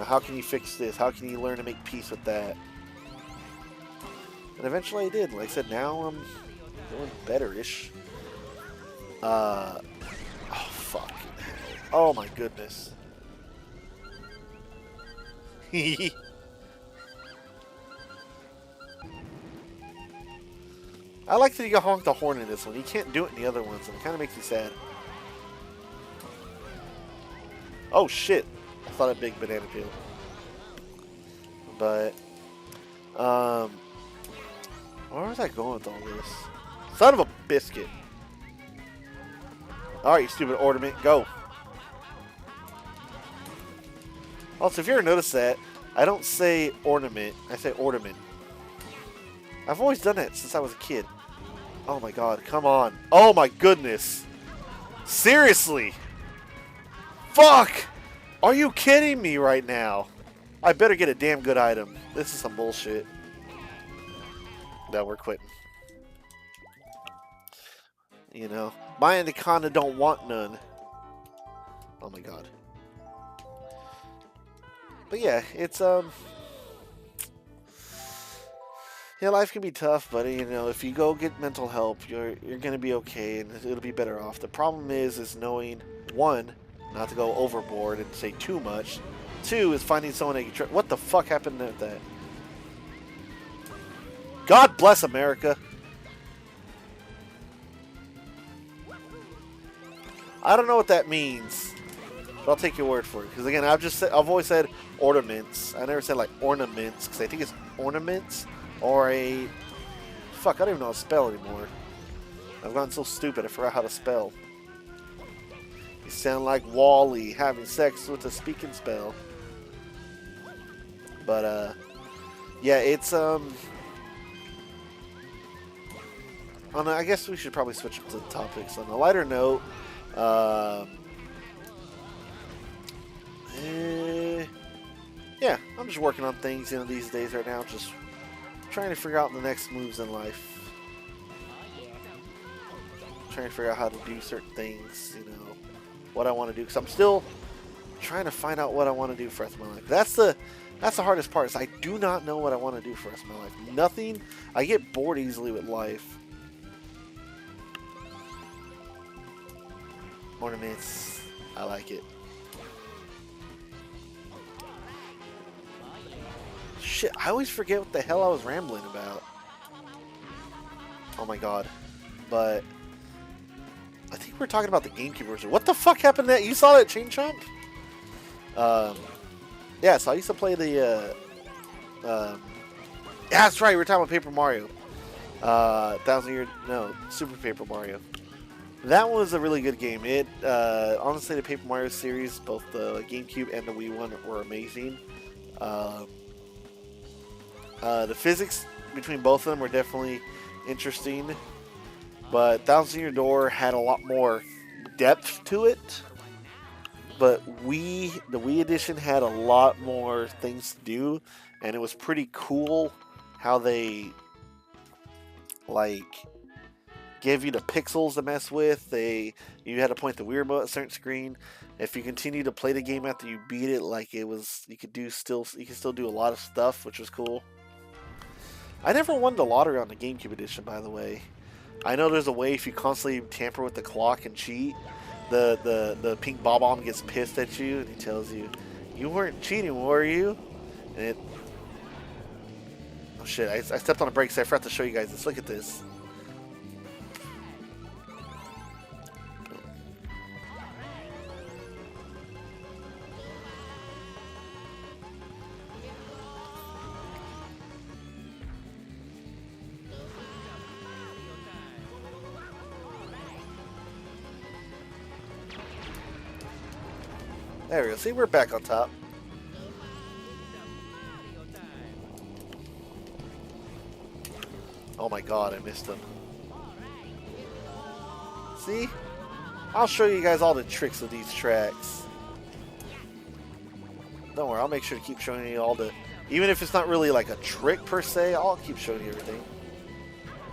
S1: How can you fix this? How can you learn to make peace with that? And eventually I did. Like I said, now I'm doing better-ish. Oh, fuck. Oh, my goodness. I like that you can honk the horn in this one. You can't do it in the other ones, and it kind of makes me sad. Oh, shit. I thought a big banana peel. But, where was I going with all this? Son of a biscuit. Alright, you stupid ornament. Go. Also, if you ever noticed that, I don't say ornament. I say ornament. I've always done that since I was a kid. Oh my god, come on. Oh my goodness. Seriously. Fuck. Are you kidding me right now? I better get a damn good item. This is some bullshit. No, we're quitting. My anaconda don't want none. Oh my god. But yeah, it's yeah, life can be tough, but if you go get mental help, you're gonna be okay, and it'll be better off. The problem is knowing, one, not to go overboard and say too much. Two is finding someone that you trust. What the fuck happened with that? God bless America. I don't know what that means, but I'll take your word for it. Because again, I've always said ornaments. I never said like ornaments, because I think it's ornaments or a fuck. I don't even know how to spell anymore. I've gotten so stupid. I forgot how to spell. You sound like Wally having sex with a speaking spell. But yeah, it's I guess we should probably switch to topics. On a lighter note, yeah, I'm just working on things these days right now, just trying to figure out the next moves in life. Trying to figure out how to do certain things, what I want to do, because I'm still trying to find out what I want to do for the rest of my life. That's the hardest part, is I do not know what I want to do for the rest of my life. Nothing. I get bored easily with life. Ornaments. I like it. Shit, I always forget what the hell I was rambling about. Oh my god. But I think we're talking about the GameCube version. What the fuck happened to that? You saw that Chain Chomp? Yeah, so I used to play the yeah, that's right, we were talking about Paper Mario. Super Paper Mario. That was a really good game. It honestly, the Paper Mario series, both the GameCube and the Wii one, were amazing. The physics between both of them were definitely interesting, but Thousand Year Door had a lot more depth to it. But the Wii edition had a lot more things to do, and it was pretty cool how they give you the pixels to mess with. You had to point the Wii remote at a certain screen. If you continue to play the game after you beat it, you can still do a lot of stuff, which was cool. I never won the lottery on the GameCube edition, by the way. I know there's a way if you constantly tamper with the clock and cheat, the pink Bob-omb gets pissed at you and he tells you, "You weren't cheating, were you?" And oh shit! I stepped on a brake, so I forgot to show you guys this. Look at this. There we go. See, we're back on top. Oh my god, I missed him. See? I'll show you guys all the tricks of these tracks. Don't worry, I'll make sure to keep showing you all the... Even if it's not really like a trick per se, I'll keep showing you everything.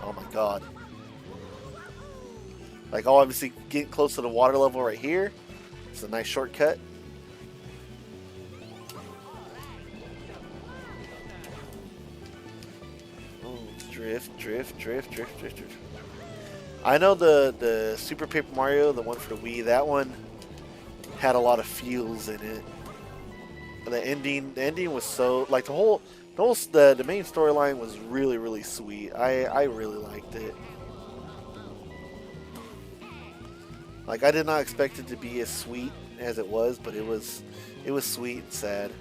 S1: Oh my god. Like, I'll obviously get close to the water level right here. It's a nice shortcut. Drift, drift, drift, drift, drift, drift. I know the Super Paper Mario, the one for the Wii, that one had a lot of feels in it. The ending was so, like, the main storyline was really, really sweet. I really liked it. Like, I did not expect it to be as sweet as it was, but it was sweet and sad.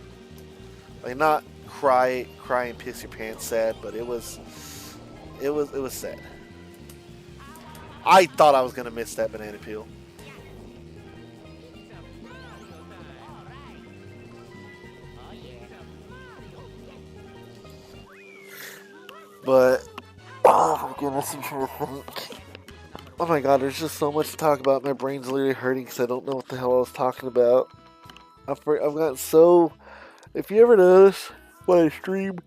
S1: Like, not cry and piss your pants sad, but it was sad. I thought I was gonna miss that banana peel. But oh my goodness, I'm trying to think. Oh my god, there's just so much to talk about. My brain's literally hurting because I don't know what the hell I was talking about. I've gotten so... If you ever notice when I stream,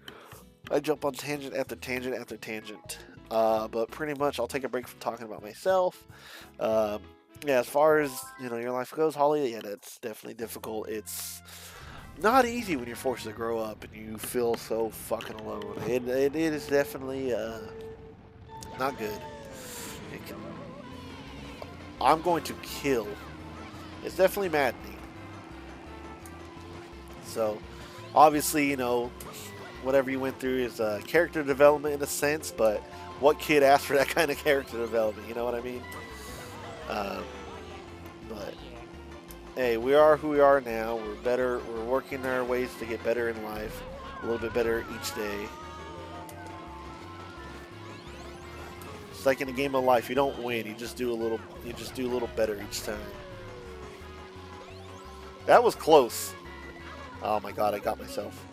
S1: I jump on tangent after tangent after tangent. But pretty much I'll take a break from talking about myself. Yeah, as far as, you know, your life goes, Holly, yeah, that's definitely difficult. It's not easy when you're forced to grow up and you feel so fucking alone. It is definitely not good. I'm going to kill. It's definitely maddening. So, obviously, you know, whatever you went through is character development in a sense, but what kid asked for that kind of character development? You know what I mean? But hey, we are who we are now. We're better. We're working our ways to get better in life, a little bit better each day. It's like in a game of life, you don't win. You just do a little. You just do a little better each time. That was close. Oh my god, I got myself.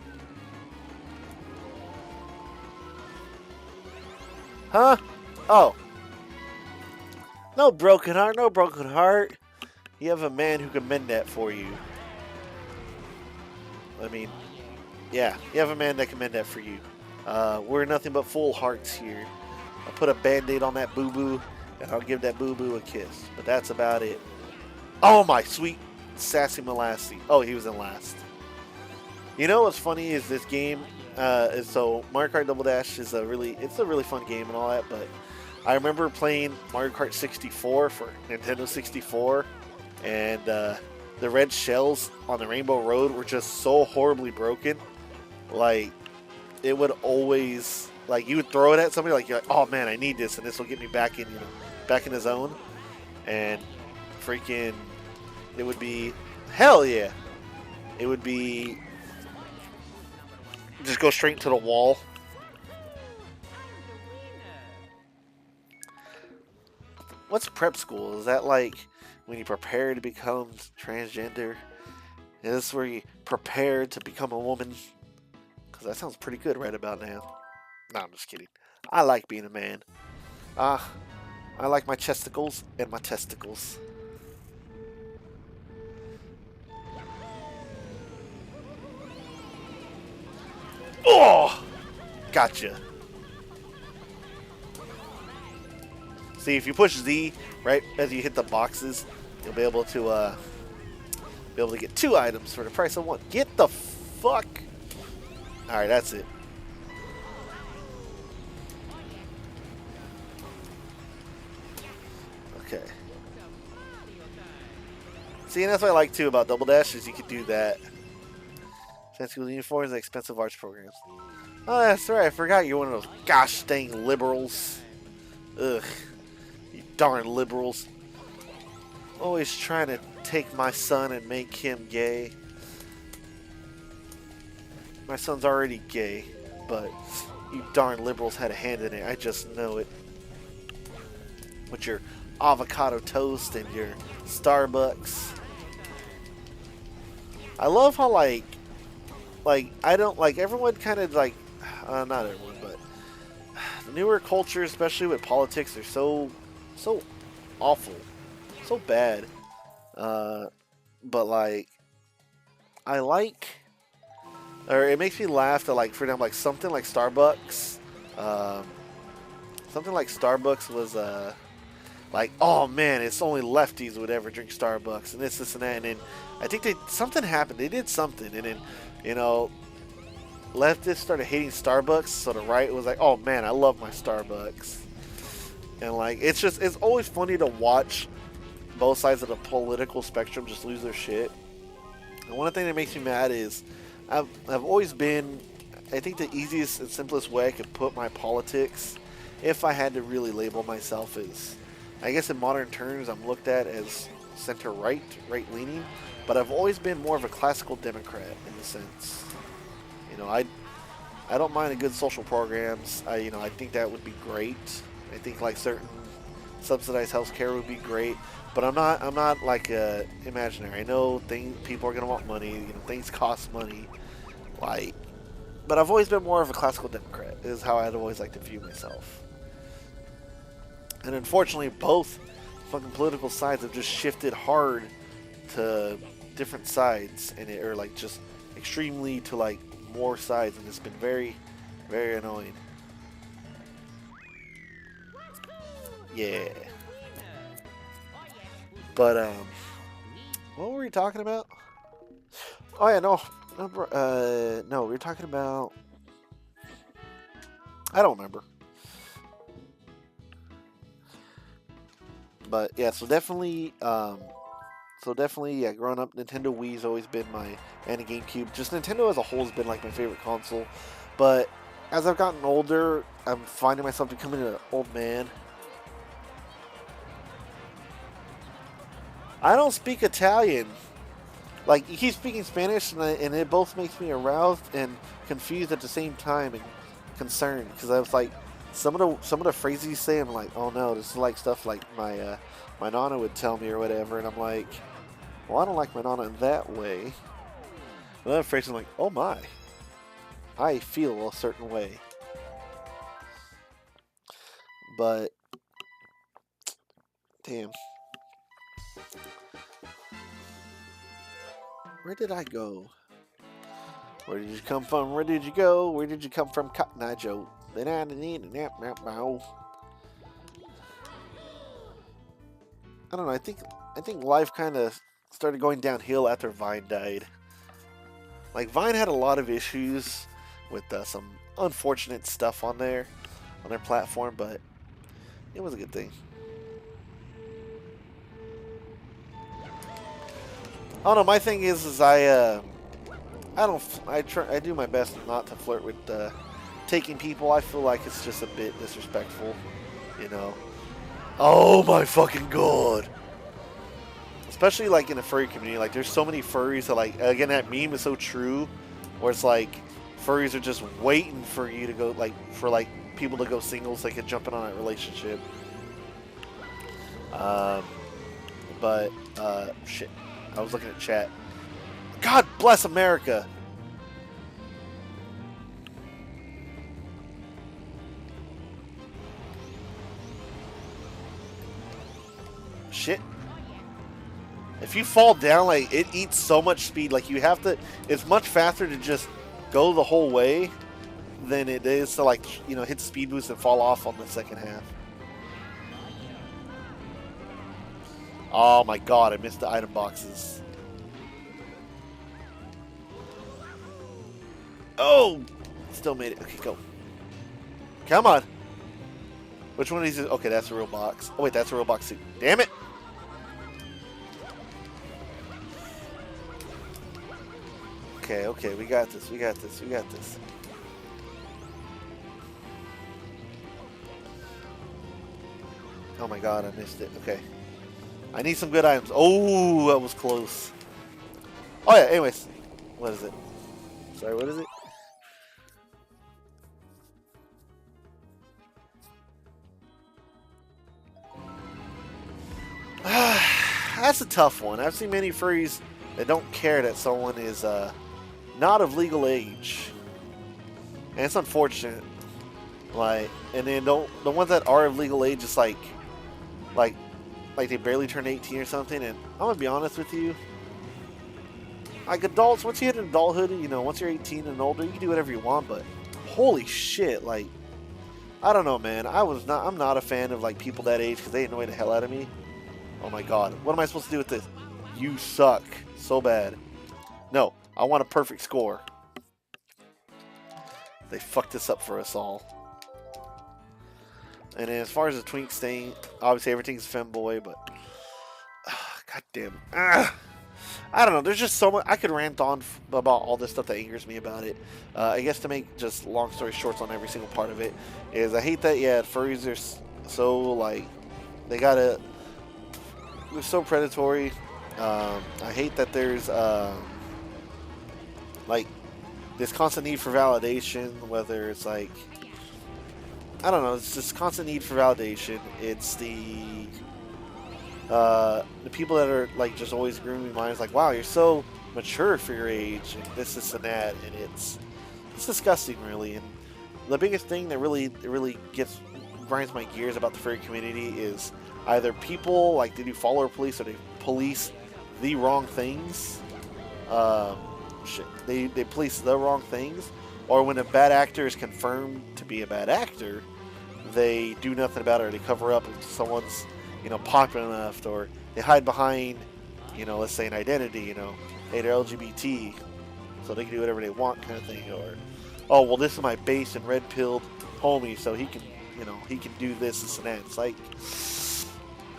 S1: Huh? Oh. No broken heart, no broken heart. You have a man who can mend that for you. I mean, yeah, you have a man that can mend that for you. We're nothing but full hearts here. I'll put a band-aid on that boo-boo, and I'll give that boo-boo a kiss. But that's about it. Oh my sweet sassy molassie. Oh, he was in last. You know what's funny is this game, so Mario Kart Double Dash is a really fun game and all that, but I remember playing Mario Kart 64 for Nintendo 64, and the red shells on the Rainbow Road were just so horribly broken. Like, it would always, like, you would throw it at somebody, like, you're like, oh man, I need this, and this will get me back in, you know, back in the zone, and freaking, it would be, hell yeah, it would be, just go straight into the wall. What's prep school? Is that like when you prepare to become transgender? Is this where you prepare to become a woman? Because that sounds pretty good right about now. No, I'm just kidding. I like being a man. I like my chesticles and my testicles. Oh! Gotcha. See, if you push Z right as you hit the boxes, you'll be able to get 2 items for the price of 1. Get the fuck! Alright, that's it. Okay. See, and that's what I like too about Double Dash is you can do that. Fancy school uniforms and expensive arts programs. Oh, that's right. I forgot you're one of those gosh dang liberals. Ugh. You darn liberals. Always trying to take my son and make him gay. My son's already gay, but you darn liberals had a hand in it. I just know it. With your avocado toast and your Starbucks. I love how, like I don't, like, everyone kind of, like, not everyone, but the newer culture, especially with politics, they're so awful, so bad. But like, I like, or it makes me laugh that like for them like something like Starbucks, um, something like Starbucks was like, oh man, it's only lefties would ever drink Starbucks and this and that, and then I think something happened. They did something, and then you know leftists started hating Starbucks, so the right was like, oh man, I love my Starbucks. And like it's always funny to watch both sides of the political spectrum just lose their shit. And one thing that makes me mad is I've always been, I think the easiest and simplest way I could put my politics, if I had to really label myself as, I guess in modern terms I'm looked at as center right, right leaning, but I've always been more of a classical Democrat in the sense. You know, I don't mind a good social programs. I think that would be great. I think like certain subsidized health care would be great, but I'm not like imaginary. I know people are gonna want money. Things cost money. Like, but I've always been more of a classical Democrat. Is how I'd always like to view myself. And unfortunately, both fucking political sides have just shifted hard to different sides, and or like just extremely to like more sides, and it's been very, very annoying. Yeah. But what were we talking about? Oh yeah, no, no, we were talking about. I don't remember. But yeah, so definitely, yeah, growing up, Nintendo Wii's always been my, and GameCube. Just Nintendo as a whole has been like my favorite console. But as I've gotten older, I'm finding myself becoming an old man. I don't speak Italian. Like, you keep speaking Spanish, and it both makes me aroused and confused at the same time, and concerned, because I was like, some of the phrases you say, I'm like, oh no, this is like stuff like my nana would tell me or whatever, and I'm like, well, I don't like my nana in that way. Another phrase, I'm like, oh my, I feel a certain way. But damn. Where did I go? Where did you come from? Where did you go? Where did you come from, Cotton Eye Joe? I don't know. I think life kind of started going downhill after Vine died. Like, Vine had a lot of issues with some unfortunate stuff on their platform, but it was a good thing. Oh no, my thing is I do my best not to flirt with taking people. I feel like it's just a bit disrespectful, you know. Oh my fucking god! Especially like in the furry community, like there's so many furries that, like, again, that meme is so true, where it's like furries are just waiting for you to go, like, for like people to go singles so they can jump in on that relationship. But shit. I was looking at chat. God bless America! Shit. If you fall down, like, it eats so much speed. Like, you have to... It's much faster to just go the whole way than it is to, like, you know, hit the speed boost and fall off on the second half. Oh my god, I missed the item boxes. Oh! Still made it. Okay, go. Come on. Which one of these is... Okay, that's a real box. Oh wait, that's a real box too. Damn it! Okay, okay, we got this, we got this, we got this. Oh my god, I missed it. Okay. I need some good items. Oh, that was close. Oh yeah, anyways. What is it? Sorry, what is it? That's a tough one. I've seen many furries that don't care that someone is not of legal age, and it's unfortunate. Like, and then the ones that are of legal age, it's like like they barely turned 18 or something. And I'm gonna be honest with you, like adults, once you hit adulthood, you know, once you're 18 and older, you can do whatever you want. But holy shit, like I don't know, man. I'm not a fan of like people that age because they annoy the hell out of me. Oh my god, what am I supposed to do with this? You suck so bad. No, I want a perfect score. They fucked this up for us all. And then as far as the twink thing, obviously everything's femboy, but god damn. I don't know. There's just so much. I could rant on about all this stuff that angers me about it. I guess to make just long story shorts on every single part of it is I hate that, yeah, furries are so, like, they're so predatory. I hate that there's, like, this constant need for validation, whether it's, like, I don't know, it's this constant need for validation. It's the people that are like just always grooming minds, like, wow, you're so mature for your age, and this and that, and it's disgusting, really. And the biggest thing that really grinds my gears about the furry community is either people like they do follower police or they police the wrong things. They police the wrong things, or when a bad actor is confirmed to be a bad actor, they do nothing about it, or they cover up if someone's, you know, popular enough, or they hide behind, you know, let's say an identity, you know, hey, they're LGBT, so they can do whatever they want, kind of thing, or, oh, well, this is my base and red-pilled homie, so he can, you know, he can do this and that. It's like,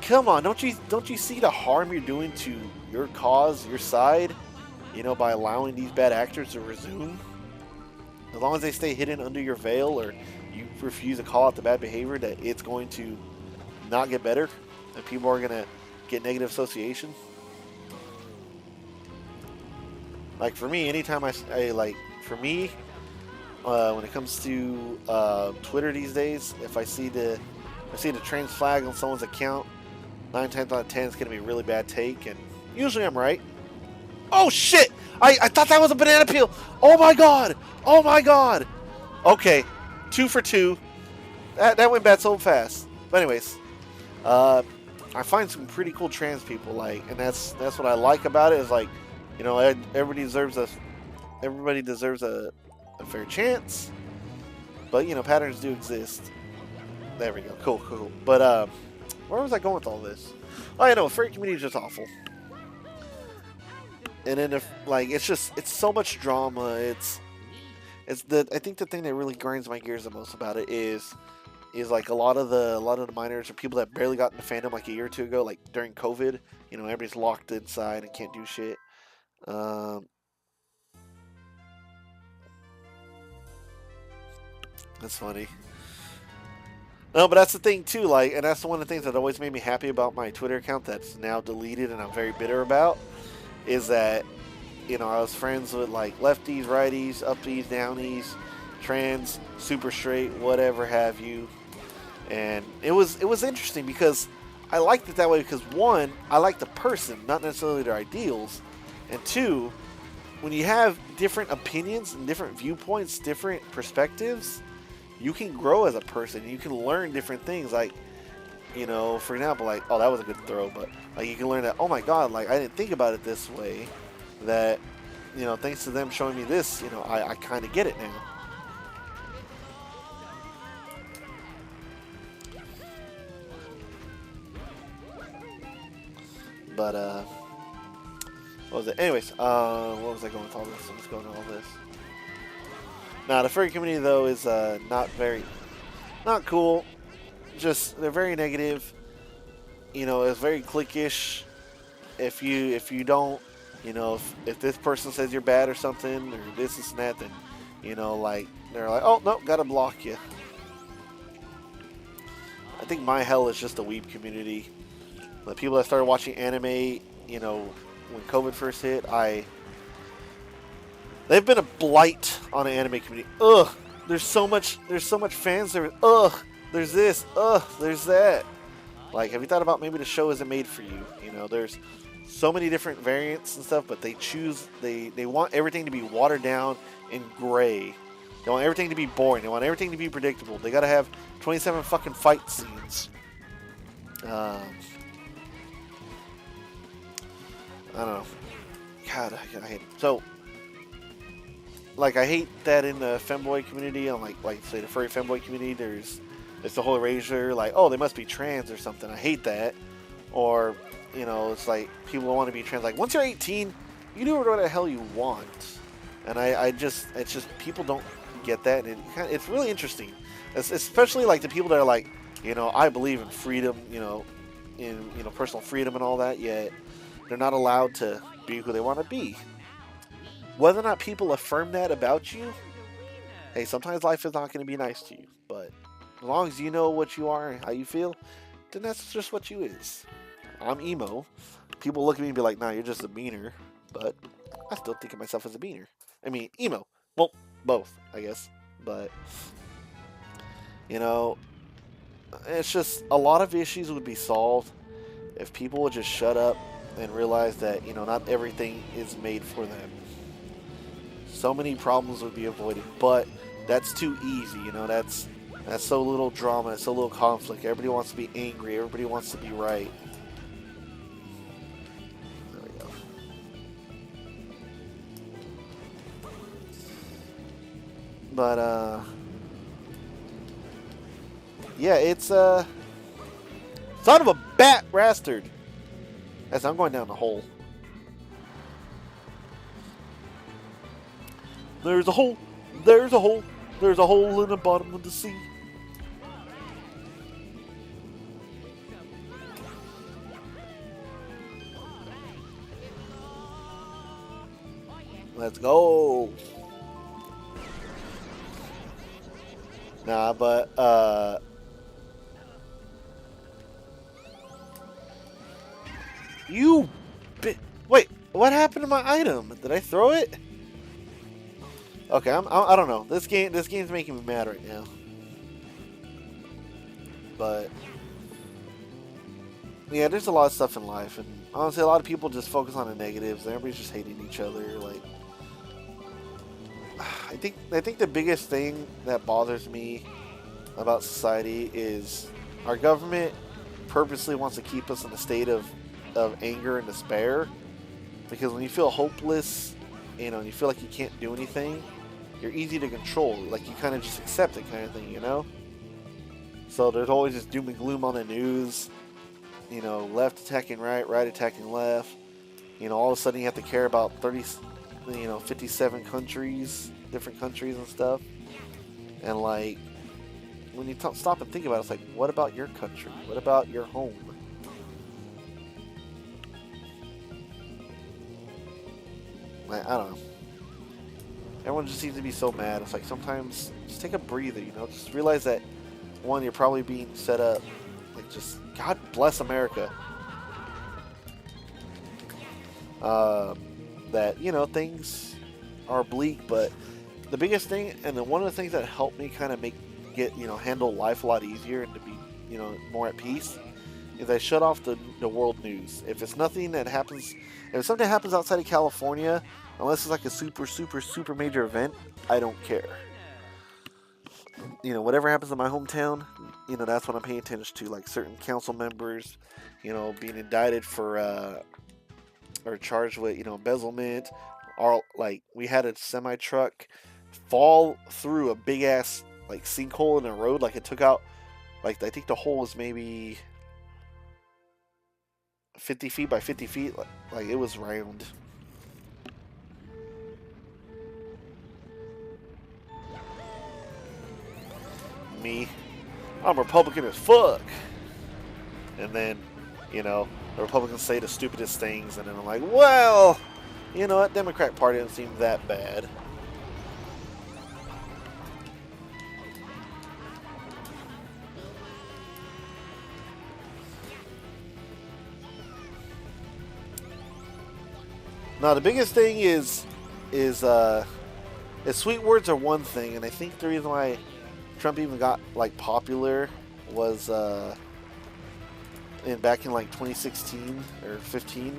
S1: come on, don't you see the harm you're doing to your cause, your side, you know, by allowing these bad actors to resume? As long as they stay hidden under your veil, or you refuse to call out the bad behavior, that it's going to not get better, and people are going to get negative association. Like, for me, anytime when it comes to Twitter these days, if I see the trans flag on someone's account, 9 times out of 10 it's going to be a really bad take, and usually I'm right. Oh shit! I thought that was a banana peel! Oh my god! Oh my god! Okay, 2 for 2. That went bad so fast. But anyways, I find some pretty cool trans people, like, and that's what I like about it, is like, you know, everybody deserves a fair chance, but, you know, patterns do exist. There we go. Cool. But where was I going with all this? Oh, I know, furry community is just awful. And then it's so much drama. I think the thing that really grinds my gears the most about it is like a lot of the minors are people that barely got into fandom like a year or two ago, like during COVID. You know, everybody's locked inside and can't do shit. That's funny. No, but that's the thing too. Like, and that's one of the things that always made me happy about my Twitter account that's now deleted, and I'm very bitter about, is that, you know, I was friends with like lefties, righties, uppies, downies, trans, super straight, whatever have you. And it was interesting because I liked it that way because, one, I like the person, not necessarily their ideals. And two, when you have different opinions and different viewpoints, different perspectives, you can grow as a person. You can learn different things. Like, you know, for example, like, oh, that was a good throw, but like you can learn that, oh my god, like I didn't think about it this way, that, you know, thanks to them showing me this, you know, I kind of get it now. But what was it? Anyways, what was I going with all this? What's going on all this? Nah, the furry community though is not cool. Just, they're very negative. You know, it's very cliquish. If you don't, you know, if this person says you're bad or something, or this and that, then, you know, like, they're like, oh no, gotta block you. I think my hell is just the weeb community. The people that started watching anime, you know, when COVID first hit, they've been a blight on the anime community. Ugh, there's so much fan service. Ugh, there's this. Ugh, there's that. Like, have you thought about maybe the show isn't made for you? You know, there's so many different variants and stuff, but they want everything to be watered down and gray. They want everything to be boring. They want everything to be predictable. They gotta have 27 fucking fight scenes. I don't know. God, I hate it. So, like, I hate that in the femboy community, on like say the furry femboy community, there's the whole erasure, like, oh, they must be trans or something. I hate that. Or, you know, it's like people want to be trans. Like, once you're 18, you do whatever the hell you want. And it's just people don't get that, and it's really interesting, especially like the people that are like, you know, I believe in freedom, you know, in personal freedom and all that. Yet they're not allowed to be who they want to be. Whether or not people affirm that about you, hey, sometimes life is not going to be nice to you. But as long as you know what you are and how you feel, then that's just what you is. I'm emo. People look at me and be like, nah, you're just a beaner. But I still think of myself as a beaner. I mean, emo. Well, both, I guess. But, you know, it's just a lot of issues would be solved if people would just shut up and realize that, you know, not everything is made for them. So many problems would be avoided, but that's too easy, you know, that's so little drama, that's so little conflict. Everybody wants to be angry, everybody wants to be right. There we go. But, yeah, it's, son of a bat bastard! As I'm going down the hole. There's a hole, there's a hole, there's a hole in the bottom of the sea. Let's go. Nah, but, you bit. Wait, what happened to my item? Did I throw it? Okay, I don't know. This game's making me mad right now. But yeah, there's a lot of stuff in life, and honestly, a lot of people just focus on the negatives. Everybody's just hating each other. Like, I think the biggest thing that bothers me about society is our government purposely wants to keep us in a state of anger and despair, because when you feel hopeless, you know, and you feel like you can't do anything, you're easy to control. Like, you kind of just accept it, kind of thing, you know? So there's always this doom and gloom on the news, you know, left attacking right, right attacking left. You know, all of a sudden you have to care about 57 countries, different countries and stuff. And, like, when you stop and think about it, it's like, what about your country? What about your home? I don't know. Everyone just seems to be so mad. It's like, sometimes just take a breather, you know? Just realize that, one, you're probably being set up. Like, just, God bless America. That, you know, things are bleak, but the biggest thing, and one of the things that helped me kind of handle life a lot easier and to be, you know, more at peace, is I shut off the world news. If it's nothing that happens, if something happens outside of California, unless it's like a super major event, I don't care. You know, whatever happens in my hometown, you know, that's what I'm paying attention to. Like, certain council members, you know, being indicted for, or charged with, you know, embezzlement. Or, like, we had a semi-truck fall through a big-ass, like, sinkhole in the road. Like, it took out, like, I think the hole was maybe 50 feet by 50 feet. Like, it was round. Me, I'm Republican as fuck. And then, you know, the Republicans say the stupidest things, and then I'm like, well, you know what, Democrat Party doesn't seem that bad. Now, the biggest thing is sweet words are one thing, and I think the reason why Trump even got, like, popular was back in like 2016 or 15,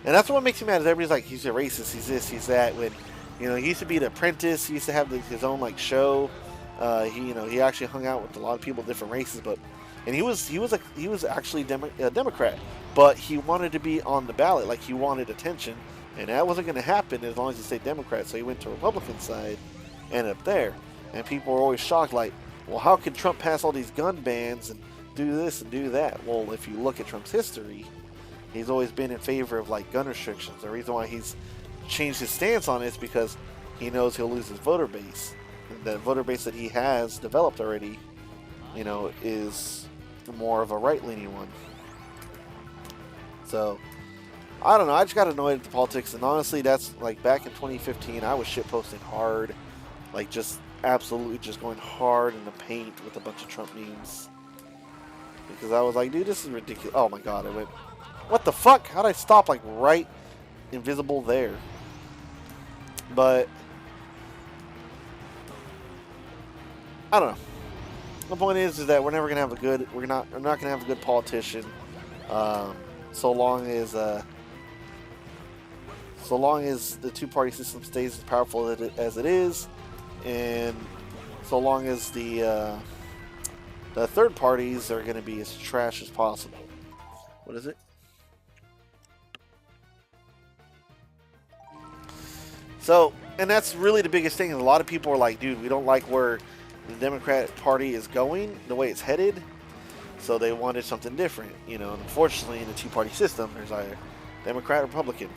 S1: and that's what makes me mad. Is everybody's like, he's a racist, he's this, he's that. When, you know, he used to be The Apprentice, he used to have his own, like, show. He actually hung out with a lot of people of different races, but and he was actually a Democrat, but he wanted to be on the ballot, like he wanted attention, and that wasn't going to happen as long as he stayed Democrat. So he went to Republican side, ended up there, and people were always shocked, like, well, how could Trump pass all these gun bans and do this and do that? Well, if you look at Trump's history, he's always been in favor of like gun restrictions. The reason why he's changed his stance on it is because he knows he'll lose his voter base. And the voter base that he has developed already, you know, is more of a right-leaning one. So, I don't know. I just got annoyed at the politics, and honestly, that's like back in 2015, I was shitposting hard, like just absolutely just going hard in the paint with a bunch of Trump memes. Because I was like, dude, this is ridiculous. Oh my god, I went, what the fuck? How'd I stop like right invisible there? But I don't know. The point is that we're never gonna have a good. We're not gonna have a good politician. So long as the two-party system stays as powerful as it is, and so long as the third parties are going to be as trash as possible. What is it? So, and that's really the biggest thing. A lot of people are like, dude, we don't like where the Democratic Party is going, the way it's headed. So they wanted something different, you know. And unfortunately, in the two-party system, there's either Democrat or Republican.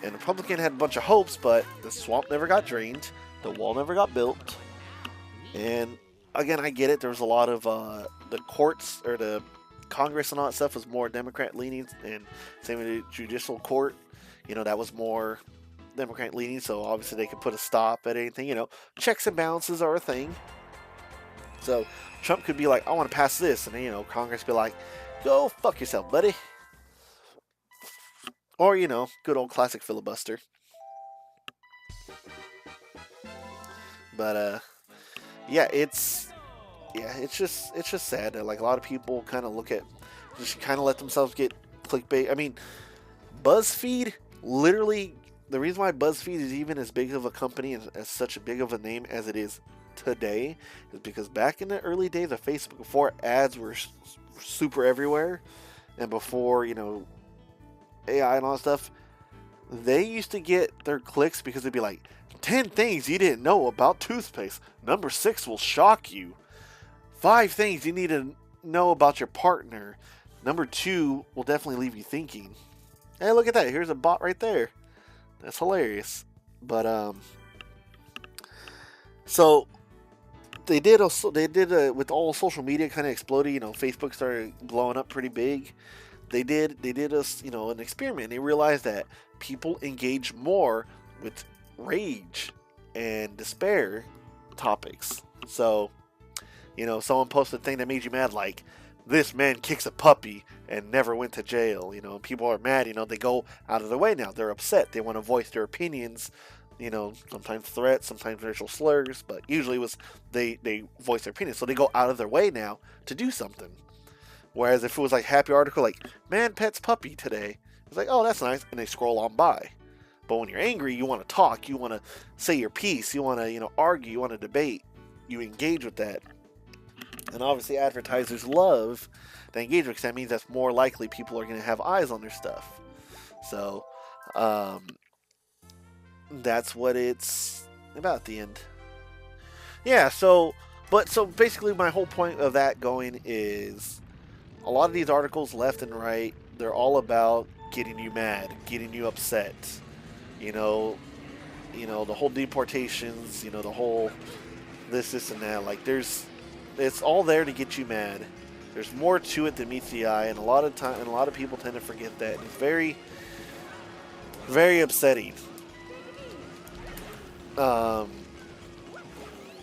S1: And Republican had a bunch of hopes, but the swamp never got drained, the wall never got built, and again, I get it. There was a lot of the courts or the Congress and all that stuff was more Democrat leaning, and same with the judicial court. You know, that was more Democrat leaning. So obviously they could put a stop at anything. You know, checks and balances are a thing. So Trump could be like, I want to pass this, and then, you know, Congress be like, go fuck yourself, buddy. Or, you know, good old classic filibuster. But yeah, it's just sad that like a lot of people kind of just kind of let themselves get clickbait. I mean, BuzzFeed literally, the reason why BuzzFeed is even as big of a company and as such a big of a name as it is today is because back in the early days of Facebook, before ads were super everywhere, and before, you know, AI and all that stuff, they used to get their clicks because they'd be like, 10 things you didn't know about toothpaste. Number 6 will shock you. 5 things you need to know about your partner. Number 2 will definitely leave you thinking. Hey, look at that. Here's a bot right there. That's hilarious. But, so they did with all social media kind of exploding, you know, Facebook started blowing up pretty big. They did you know, an experiment. They realized that people engage more with rage and despair topics. So, you know, someone posted a thing that made you mad, like, this man kicks a puppy and never went to jail. You know, people are mad, you know, they go out of their way now. They're upset. They want to voice their opinions, you know, sometimes threats, sometimes racial slurs, but usually it was they voice their opinions. So they go out of their way now to do something. Whereas if it was like happy article, like, man pets puppy today, it's like, oh, that's nice, and they scroll on by. But when you're angry, you want to talk, you want to say your piece, you want to, you know, argue, you want to debate, you engage with that. And obviously advertisers love the engagement because that means that's more likely people are going to have eyes on their stuff. So that's what it's about at the end. Yeah, so basically my whole point of that going is a lot of these articles left and right, they're all about getting you mad, getting you upset. You know, the whole deportations, you know, the whole this and that. Like, it's all there to get you mad. There's more to it than meets the eye, and a lot of people tend to forget that. And it's very, very upsetting.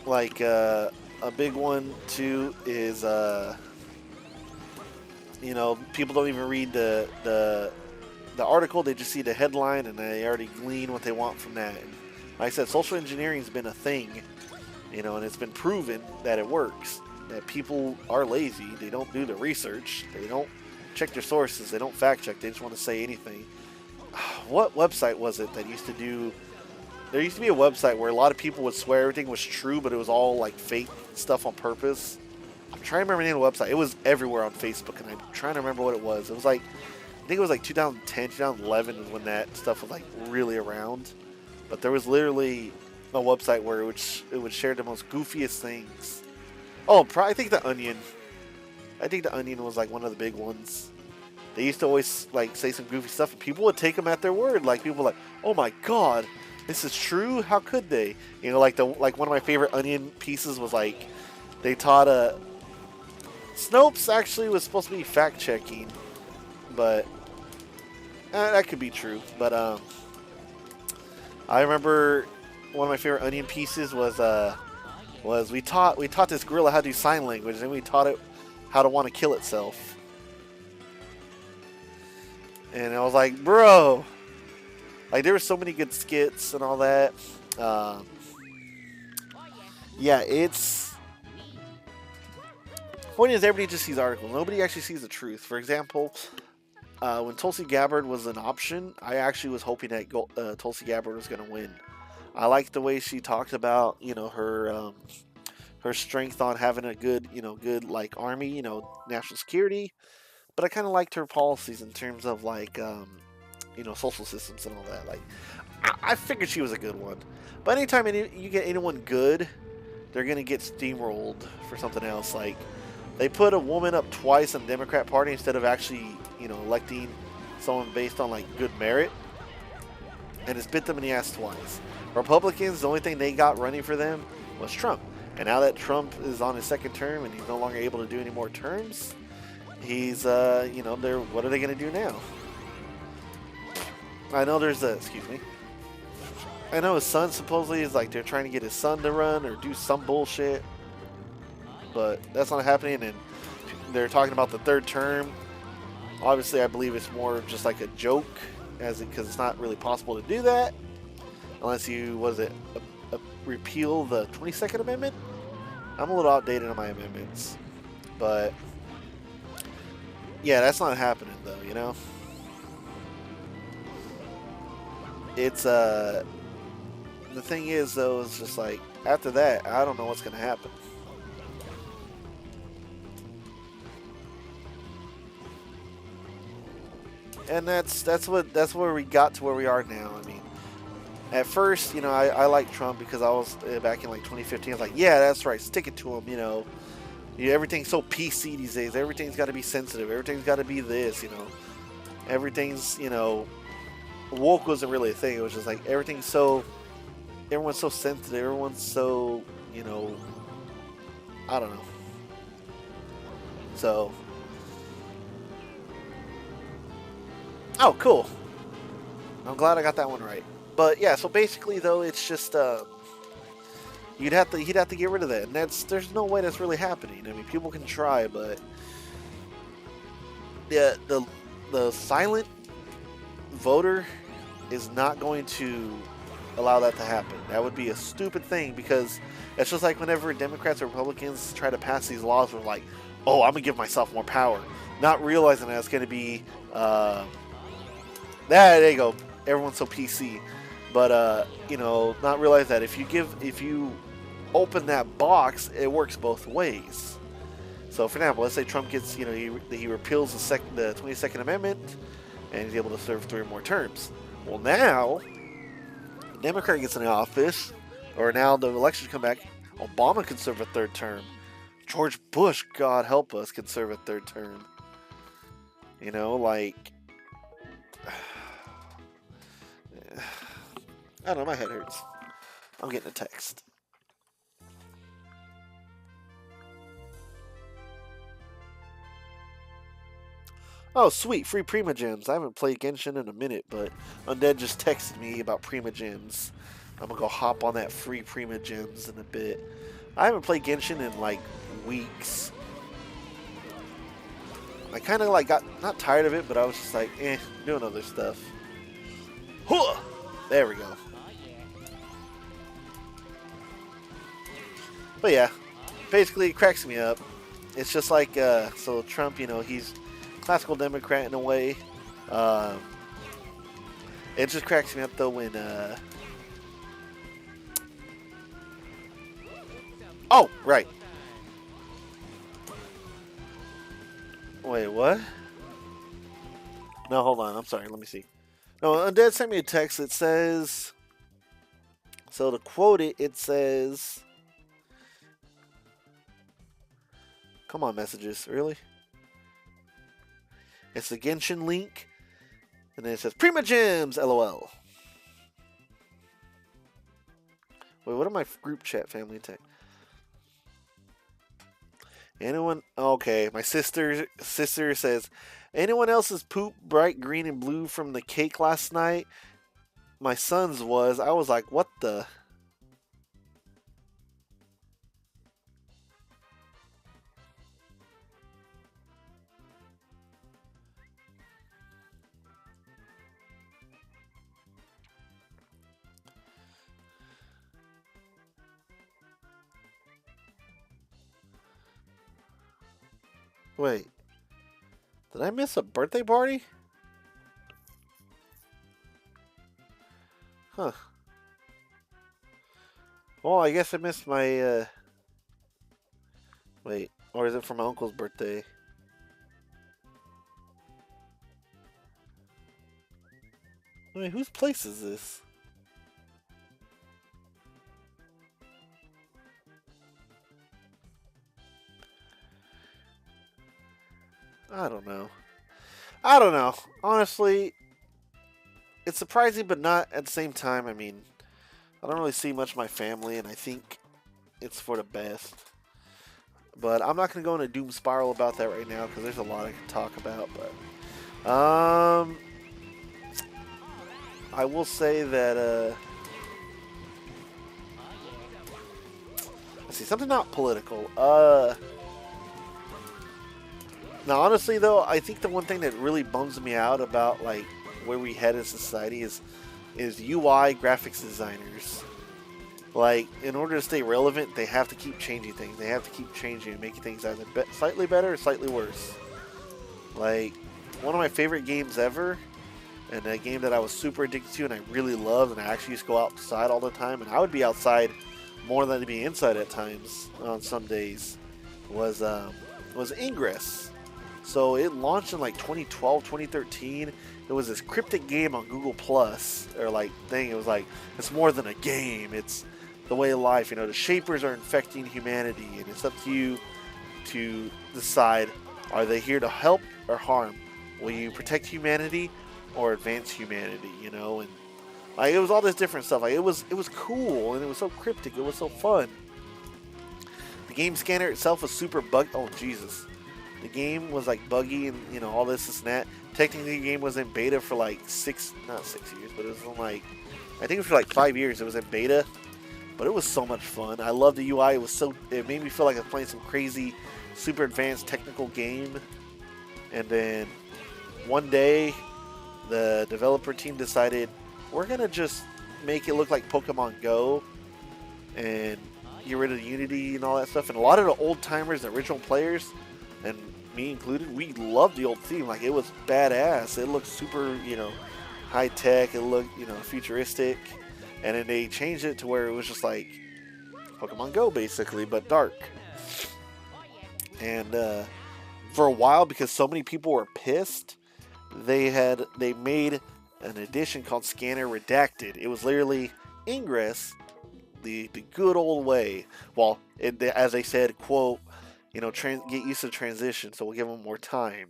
S1: Like a big one too is you know, people don't even read the article, they just see the headline and they already glean what they want from that. And like I said, social engineering has been a thing, you know, and it's been proven that it works. That people are lazy, they don't do the research, they don't check their sources, they don't fact check, they just want to say anything. What website was it that used to do? There used to be a website where a lot of people would swear everything was true, but it was all like fake stuff on purpose. I'm trying to remember the name of the website. It was everywhere on Facebook, and I'm trying to remember what it was. It was like, I think it was like 2010, 2011 was when that stuff was like really around. But there was literally a website where it would share the most goofiest things. Oh, I think the Onion. I think the Onion was like one of the big ones. They used to always like say some goofy stuff, and people would take them at their word. Like people were like, "Oh my God, this is true? How could they?" You know, like one of my favorite Onion pieces was like they taught Snopes actually was supposed to be fact checking, but that could be true. But I remember one of my favorite Onion pieces was we taught this gorilla how to do sign language, and we taught it how to want to kill itself. And I was like, bro, like there were so many good skits and all that. Yeah, it's point is everybody just sees articles. Nobody actually sees the truth. For example, when Tulsi Gabbard was an option, I actually was hoping that Tulsi Gabbard was going to win. I liked the way she talked about, you know, her strength on having a good, you know, good like army, you know, national security. But I kind of liked her policies in terms of like, you know, social systems and all that. Like, I figured she was a good one. But anytime you get anyone good, they're gonna get steamrolled for something else. Like, they put a woman up twice in the Democrat Party instead of actually, you know, electing someone based on like good merit, and it's bit them in the ass twice. Republicans, the only thing they got running for them was Trump. And now that Trump is on his second term and he's no longer able to do any more terms, he's, you know, what are they going to do now? I know there's excuse me. I know his son supposedly is like, they're trying to get his son to run or do some bullshit. But that's not happening, and they're talking about the third term. Obviously, I believe it's more just like a joke, because it's not really possible to do that. Unless you, repeal the 22nd Amendment? I'm a little outdated on my amendments. But yeah, that's not happening though, you know? It's the thing is though, it's just like after that, I don't know what's gonna happen. And that's where we got to where we are now. I mean, at first, you know, I liked Trump because I was back in like 2015. I was like, yeah, that's right, stick it to him. You know, everything's so PC these days. Everything's got to be sensitive. Everything's got to be this. You know, everything's, you know, woke wasn't really a thing. It was just like everyone's so sensitive. Everyone's so, you know, I don't know. So, oh, cool. I'm glad I got that one right. But yeah, so basically though, it's just he'd have to get rid of that, and there's no way that's really happening. I mean, people can try, but the silent voter is not going to allow that to happen. That would be a stupid thing, because it's just like whenever Democrats or Republicans try to pass these laws, we're like, oh, I'm gonna give myself more power, not realizing that it's gonna be there you go. Everyone's so PC. But, you know, not realize that if you open that box, it works both ways. So, for example, let's say Trump gets, you know, he repeals the 22nd Amendment, and he's able to serve 3 more terms. Well, now, the Democrat gets in the office, or now the elections come back, Obama can serve a 3rd term. George Bush, God help us, can serve a 3rd term. You know, like, I don't know, my head hurts. I'm getting a text. Oh, sweet, free Prima Gems. I haven't played Genshin in a minute, but Undead just texted me about Prima Gems. I'm gonna go hop on that free Prima Gems in a bit. I haven't played Genshin in like weeks. I kind of like got not tired of it, but I was just like, doing other stuff. Huh! There we go. But yeah, basically it cracks me up. It's just like, so Trump, you know, he's classical Democrat in a way. It just cracks me up though when, oh, right. Wait, what? No, hold on. I'm sorry. Let me see. No, Undead sent me a text. It says. So to quote it, it says. Come on, messages. Really? It's the Genshin link. And then it says Prima Gems, LOL. Wait, what are my group chat family text? Anyone? Okay, my sister says, anyone else's poop bright green and blue from the cake last night? My son's was. I was like, what the? Wait, did I miss a birthday party? Huh. Well, I guess I missed my, wait, or is it for my uncle's birthday? Wait, whose place is this? I don't know. I don't know. Honestly, it's surprising, but not at the same time. I mean, I don't really see much of my family, and I think it's for the best. But I'm not going to go in a doom spiral about that right now because there's a lot I can talk about. But I will say that let's see, something not political. Now, honestly, though, I think the one thing that really bums me out about like where we head in society is UI graphics designers. Like, in order to stay relevant, they have to keep changing things. They have to keep changing and making things either slightly better or slightly worse. Like, one of my favorite games ever, and a game that I was super addicted to and I really loved, and I actually used to go outside all the time, and I would be outside more than to be inside at times on some days, was Ingress. So it launched in like 2012, 2013. It was this cryptic game on Google Plus, or like thing. It was like, it's more than a game. It's the way of life. You know, the Shapers are infecting humanity, and it's up to you to decide: are they here to help or harm? Will you protect humanity or advance humanity? You know, and like it was all this different stuff. Like it was cool, and it was so cryptic. It was so fun. The game scanner itself was super buggy. Oh Jesus. The game was like buggy and, you know, all this and that. Technically, the game was in beta for like not 6 years, but it was in like, I think it was for like 5 years. It was in beta, but it was so much fun. I loved the UI. It made me feel like I was playing some crazy, super advanced technical game. And then one day, the developer team decided, we're going to just make it look like Pokemon Go and get rid of the Unity and all that stuff. And a lot of the old timers, the original players, and me included, we loved the old theme. Like, it was badass. It looked super, you know, high tech. It looked, you know, futuristic. And then they changed it to where it was just like Pokemon Go, basically, but dark. And for a while, because so many people were pissed, they made an edition called Scanner Redacted. It was literally Ingress, the good old way. Well, as they said, quote, you know, get used to the transition, so we'll give them more time.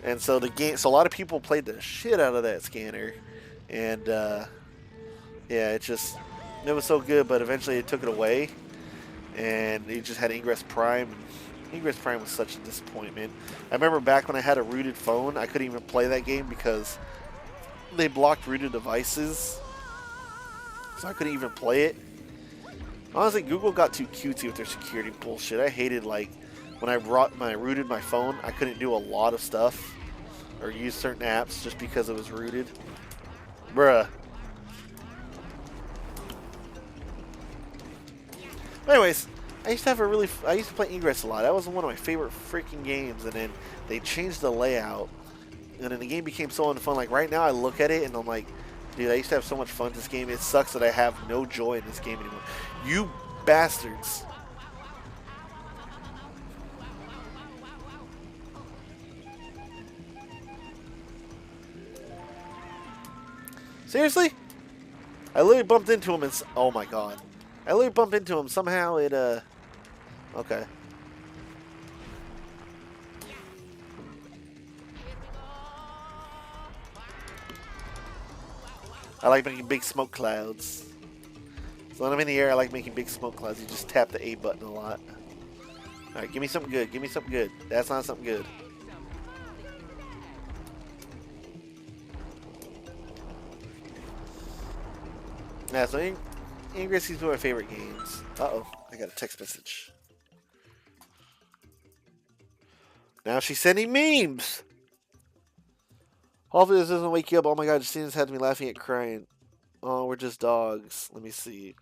S1: And so so a lot of people played the shit out of that scanner, and yeah, it was so good. But eventually, it took it away, and it just had Ingress Prime. Ingress Prime was such a disappointment. I remember back when I had a rooted phone, I couldn't even play that game because they blocked rooted devices, so I couldn't even play it. Honestly, Google got too cutesy with their security bullshit. I hated, like, when I rooted my phone, I couldn't do a lot of stuff or use certain apps just because it was rooted. Bruh. Anyways, I used to play Ingress a lot. That was one of my favorite freaking games, and then they changed the layout, and then the game became so unfun. Like, right now, I look at it, and I'm like, dude, I used to have so much fun in this game. It sucks that I have no joy in this game anymore. You bastards. Seriously? I literally bumped into him and... Oh my god. I literally bumped into him. Somehow it, Okay. I like making big smoke clouds. So when I'm in the air, I like making big smoke clouds. You just tap the A button a lot. Alright, give me something good. Give me something good. That's not something good. Yeah, so Ingress is one of my favorite games. Uh-oh, I got a text message. Now she's sending memes! Hopefully this doesn't wake you up. Oh my god, Justina's had me laughing at crying. Oh, we're just dogs. Let me see.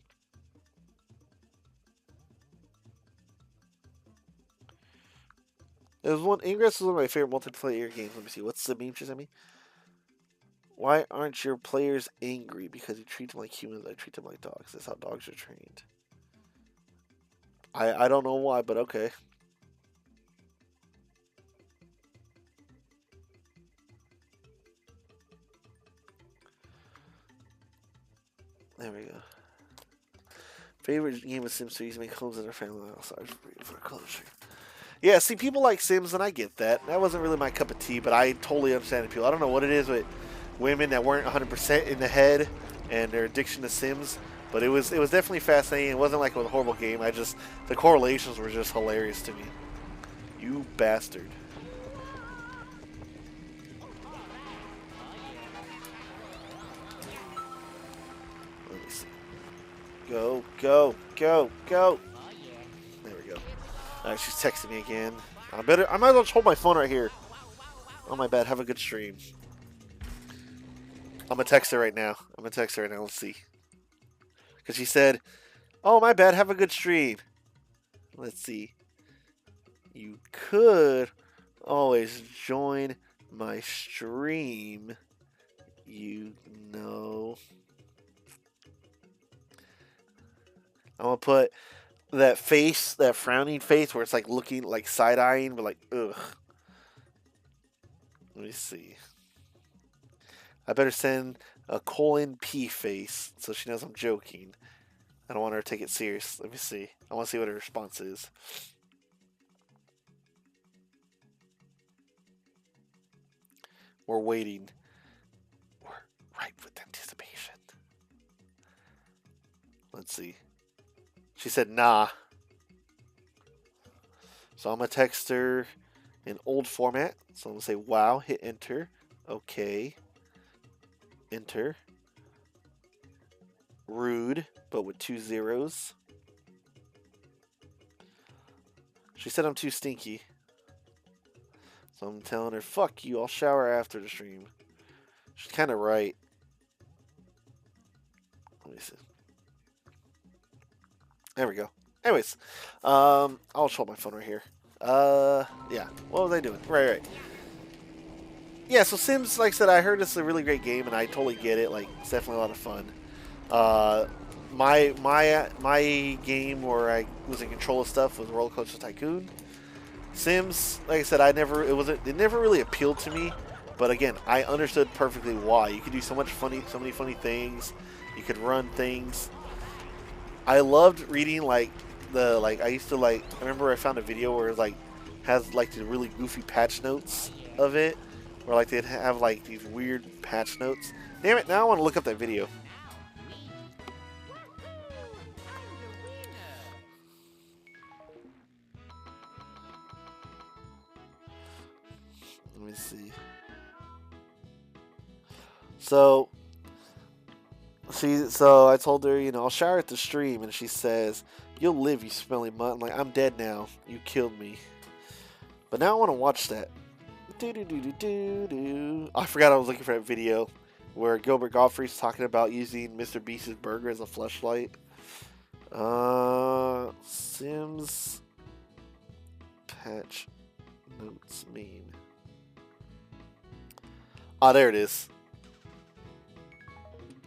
S1: Ingress is one of my favorite multiplayer games. Let me see. What's the meme she sent me? Why aren't your players angry? Because you treat them like humans. I treat them like dogs. That's how dogs are trained. I don't know why, but okay. There we go. Favorite game of Sims 3 is make homes in our family. Sorry for closure. Yeah, see, people like Sims, and I get that. That wasn't really my cup of tea, but I totally understand people. I don't know what it is with women that weren't 100% in the head and their addiction to Sims, but it was definitely fascinating. It wasn't like it was a horrible game. The correlations were just hilarious to me. You bastard. Let me see. Go, go, go, go. There we go. Alright, she's texting me again. I might as well just hold my phone right here. Oh my bad, have a good stream. I'm gonna text her right now. Let's see. Because she said, oh my bad, have a good stream. Let's see. You could always join my stream. You know. I'm gonna put that face, that frowning face where it's like looking like side-eyeing, but like, ugh. Let me see. I better send a colon P face so she knows I'm joking. I don't want her to take it serious. Let me see. I want to see what her response is. We're waiting. We're ripe with anticipation. Let's see. She said, nah. So I'm going to text her in old format. So I'm going to say, wow, hit enter. Okay. Enter. Rude, but with 2 zeros. She said I'm too stinky. So I'm telling her, fuck you, I'll shower after the stream. She's kind of right. Let me see. There we go. Anyways, I'll hold my phone right here. Yeah. What was I doing? Right. Yeah, so Sims, like I said, I heard it's a really great game, and I totally get it. Like, it's definitely a lot of fun. My game where I was in control of stuff was Roller Coaster Tycoon. Sims, like I said, it never really appealed to me. But again, I understood perfectly why. You could do so many funny things. You could run things. I loved reading I remember I found a video where it has the really goofy patch notes of it, where they'd have these weird patch notes. Damn it! Now I want to look up that video. Let me see. So I told her, I'll shower at the stream, and she says, "You'll live, you smelly mutt." I'm like, I'm dead now. You killed me. But now I want to watch that. I forgot I was looking for that video where Gilbert Gottfried's talking about using Mr. Beast's burger as a fleshlight. Sims patch notes meme. Ah, there it is.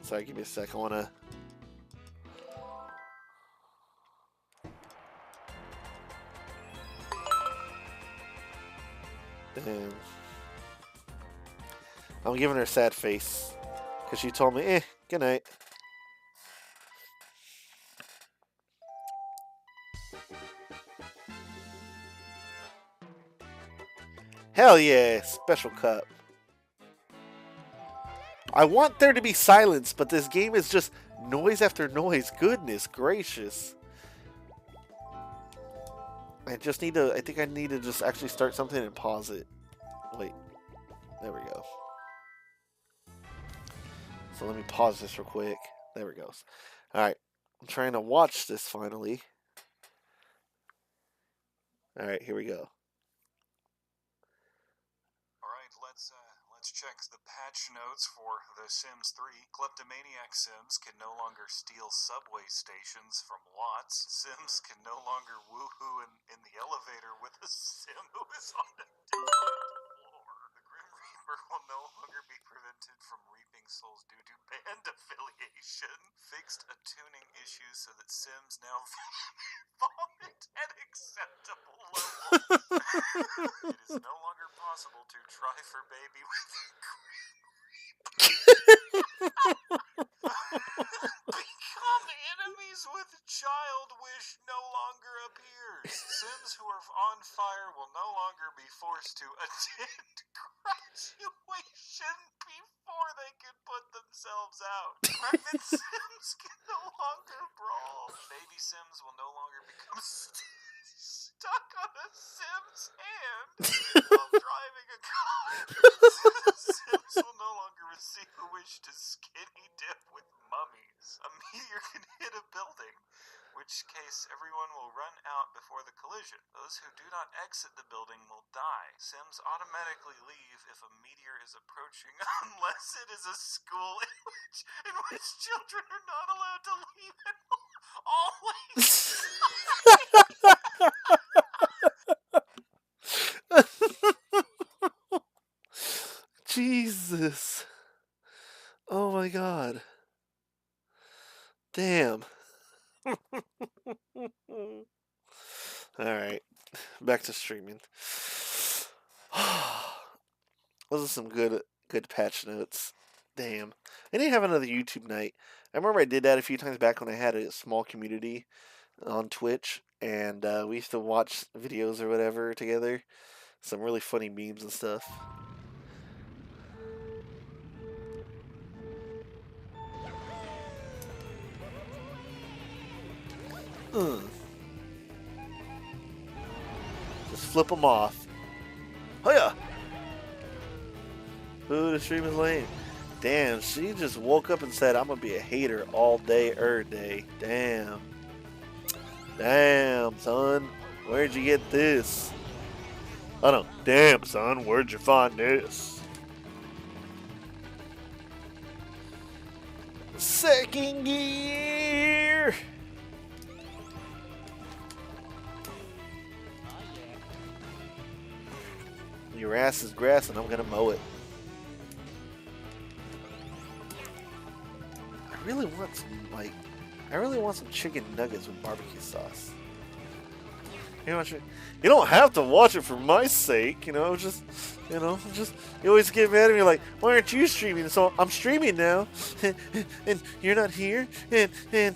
S1: Sorry, give me a sec. I wanna. And I'm giving her a sad face. Because she told me, good night. Hell yeah, special cup. I want there to be silence, but this game is just noise after noise. Goodness gracious. I think I need to just actually start something and pause it. Wait. There we go. So let me pause this real quick. There we go. Alright. I'm trying to watch this finally. Alright, here we go.
S2: Let's check the patch notes for The Sims 3. Kleptomaniac Sims can no longer steal subway stations from lots. Sims can no longer woohoo in the elevator with a Sim who is on the floor. The Grim Reaper will no longer be prevented from reaping souls due to band affiliation. Fixed a tuning issue so that Sims now vomit at acceptable levels. It is no longer possible to try for baby with a Become enemies with child wish no longer appears. Sims who are on fire will no longer be forced to attend graduation before they can put themselves out. Private Sims can no longer brawl. Baby Sims will no longer become stuck on a Sim's hand while driving a car. Sims will no longer receive a wish to skinny dip with mummies. A meteor can hit a building, which case everyone will run out before the collision. Those who do not exit the building will die. Sims automatically leave if a meteor is approaching, unless it is a school in which children are not allowed to leave at all. Always.
S1: Jesus. Oh my god. Damn. Alright. Back to streaming. Those are some good patch notes. Damn. I need to have another YouTube night. I remember I did that a few times back when I had a small community on Twitch, and we used to watch videos or whatever together. Some really funny memes and stuff. Just flip them off. Hiya! Ooh, the stream is lame. Damn, she just woke up and said, I'm gonna be a hater all day, day. Damn. Damn, son. Where'd you get this? I don't. Damn, son. Where'd you find this? Second gear. Your ass is grass, and I'm gonna mow it. I really want some chicken nuggets with barbecue sauce. You don't have to watch it for my sake, you always get mad at me like, why aren't you streaming? So I'm streaming now, and you're not here, and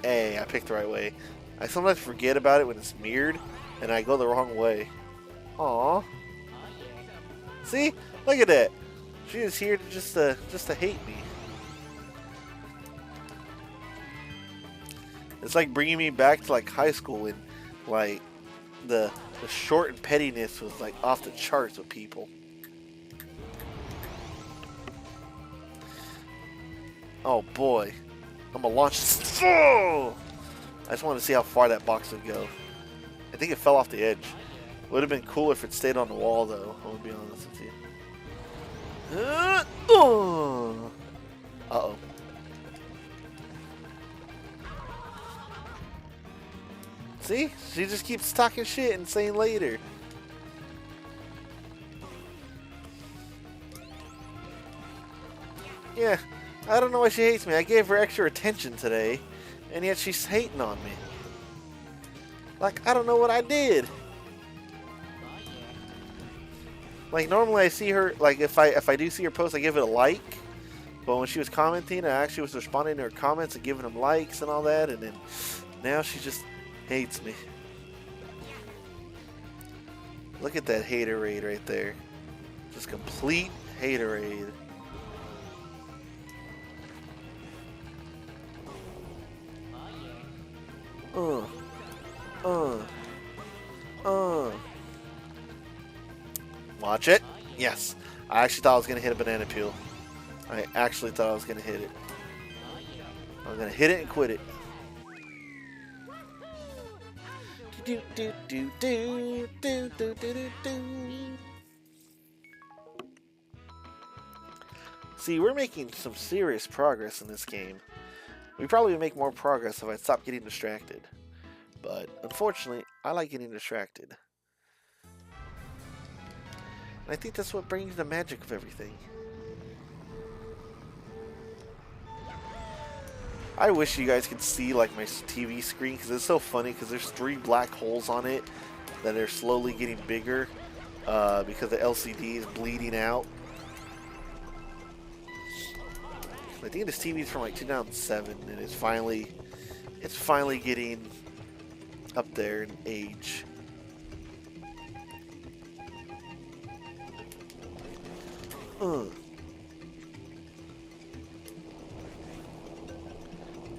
S1: Hey, I picked the right way. I sometimes forget about it when it's mirrored, and I go the wrong way. Aww. See? Look at that. She is here to just to hate me. It's like bringing me back to like high school when like the short and pettiness was like off the charts with people. Oh boy. I'm gonna launch this. Oh! I just want to see how far that box would go. I think it fell off the edge. Would have been cooler if it stayed on the wall though, I'll be honest with you. Uh-oh. See? She just keeps talking shit and saying later. Yeah, I don't know why she hates me. I gave her extra attention today, and yet she's hating on me. Like, I don't know what I did. Like normally I see her, like if I do see her post, I give it a like. But when she was commenting, I actually was responding to her comments and giving them likes and all that. And then now she just hates me. Look at that haterade right there. Just complete haterade. Watch it. Yes. I actually thought I was going to hit a banana peel. I actually thought I was going to hit it. I'm going to hit it and quit it. Do, do, do, do, do, do, do, do, do. See, we're making some serious progress in this game. We'd probably make more progress if I stopped getting distracted. But unfortunately, I like getting distracted. And I think that's what brings the magic of everything. I wish you guys could see like my TV screen because it's so funny because there's 3 black holes on it that are slowly getting bigger because the LCD is bleeding out. I think this TV is from like 2007 and it's finally getting up there in age.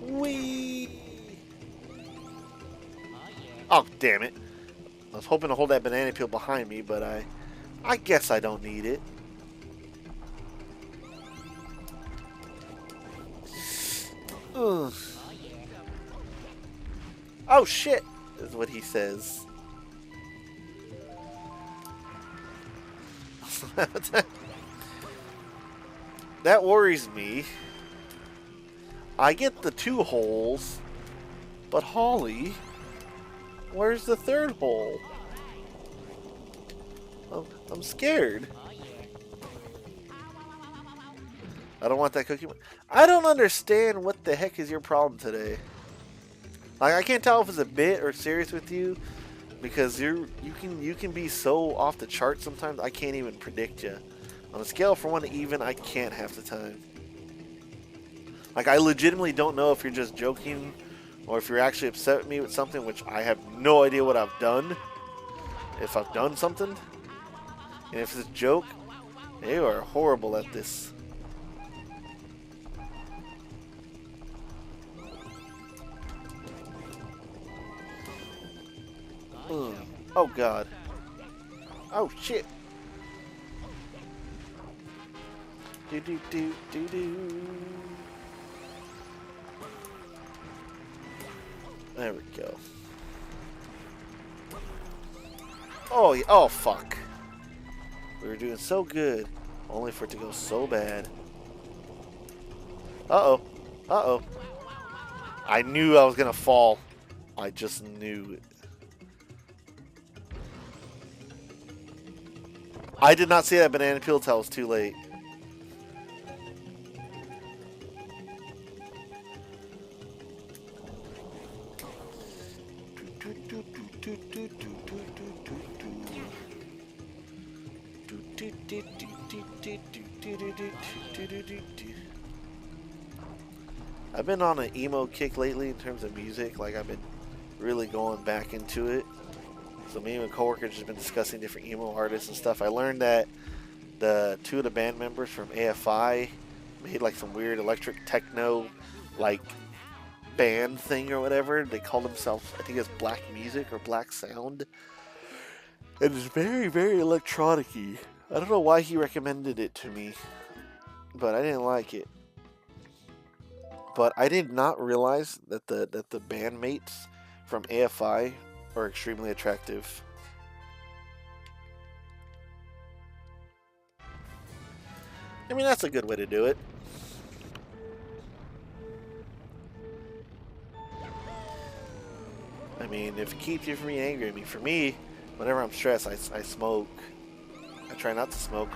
S1: Whee! Oh, damn it. I was hoping to hold that banana peel behind me, but I guess I don't need it. Ugh. Oh, shit, is what he says. That worries me. I get the 2 holes, but Holly, where's the 3rd hole? I'm scared. I don't want that cookie. I don't understand what the heck is your problem today. Like I can't tell if it's a bit or serious with you, because you can be so off the chart sometimes. I can't even predict you. On a scale from 1 to even, I can't half the time. Like, I legitimately don't know if you're just joking or if you're actually upset with me with something, which I have no idea what I've done. If I've done something. And if it's a joke, you are horrible at this. Oh, God. Oh, shit. Do, do, do, do, do. There we go. Oh, yeah. Oh, fuck. We were doing so good, only for it to go so bad. Uh-oh. Uh-oh. I knew I was gonna fall. I just knew it. I did not see that banana peel till it was too late. I've been on an emo kick lately in terms of music. Like, I've been really going back into it. So me and my coworkers have been discussing different emo artists and stuff. I learned that the 2 of the band members from AFI made like some weird electric techno like band thing or whatever. They call themselves, I think it's Black Music or Black Sound. And it's very, very electronic-y. I don't know why he recommended it to me, but I didn't like it. But I did not realize that the bandmates from AFI are extremely attractive. I mean, that's a good way to do it. I mean, if it keeps you from being angry at me, for me, whenever I'm stressed, I smoke. I try not to smoke,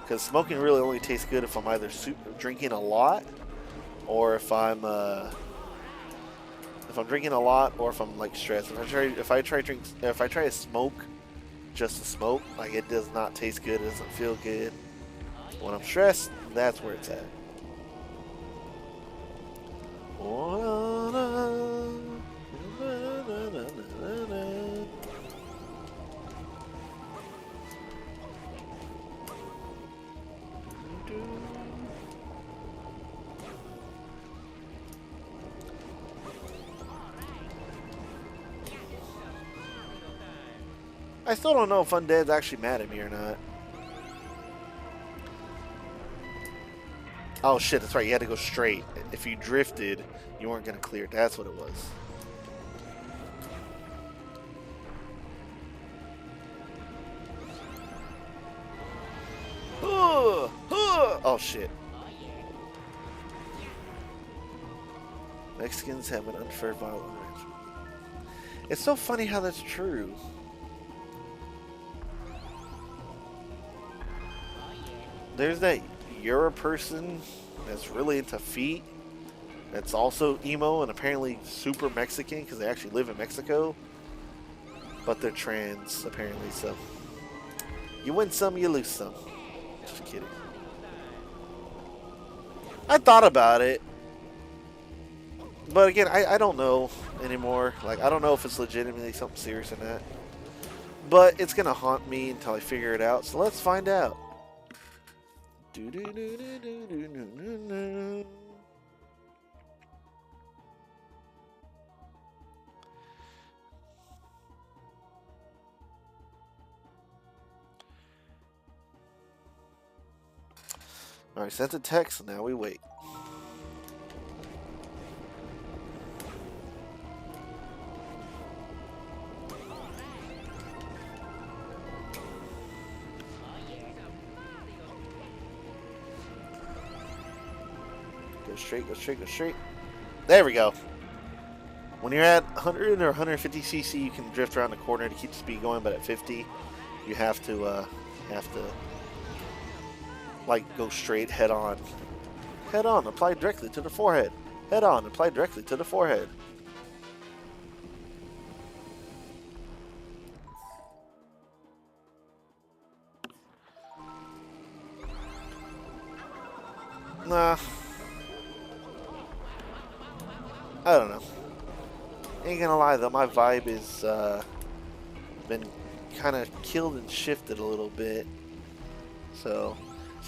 S1: because smoking really only tastes good if I'm either drinking a lot, or if I'm drinking a lot, or if I'm like stressed. If I try to smoke just the smoke. Like, it does not taste good. It doesn't feel good. When I'm stressed, that's where it's at. I still don't know if Undead's actually mad at me or not. Oh shit, that's right, you had to go straight. If you drifted, you weren't gonna clear it. That's what it was. Oh shit. Mexicans have an unfair violent arrangement. It's so funny how that's true. There's that Euro person that's really into feet, that's also emo and apparently super Mexican because they actually live in Mexico, but they're trans apparently, so you win some, you lose some. Just kidding. I thought about it, but again, I don't know anymore. Like, I don't know if it's legitimately something serious or not, but it's gonna haunt me until I figure it out, so let's find out. Alright, sent a text, now we wait. Go straight, go straight, go straight. There we go. When you're at 100 or 150 cc, you can drift around the corner to keep the speed going, but at 50, you have to like go straight head on. Head on, apply directly to the forehead. Head on, apply directly to the forehead. Nah. I don't know. Ain't gonna lie though, my vibe is been kind of killed and shifted a little bit. So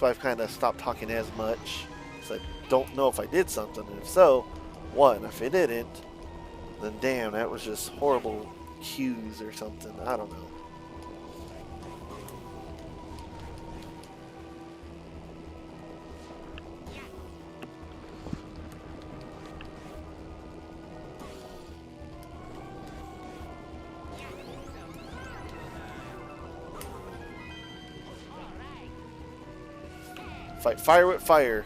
S1: I've kind of stopped talking as much. So I don't know if I did something, and if so, what? And if I didn't, then damn, that was just horrible cues or something. I don't know. Fight fire with fire.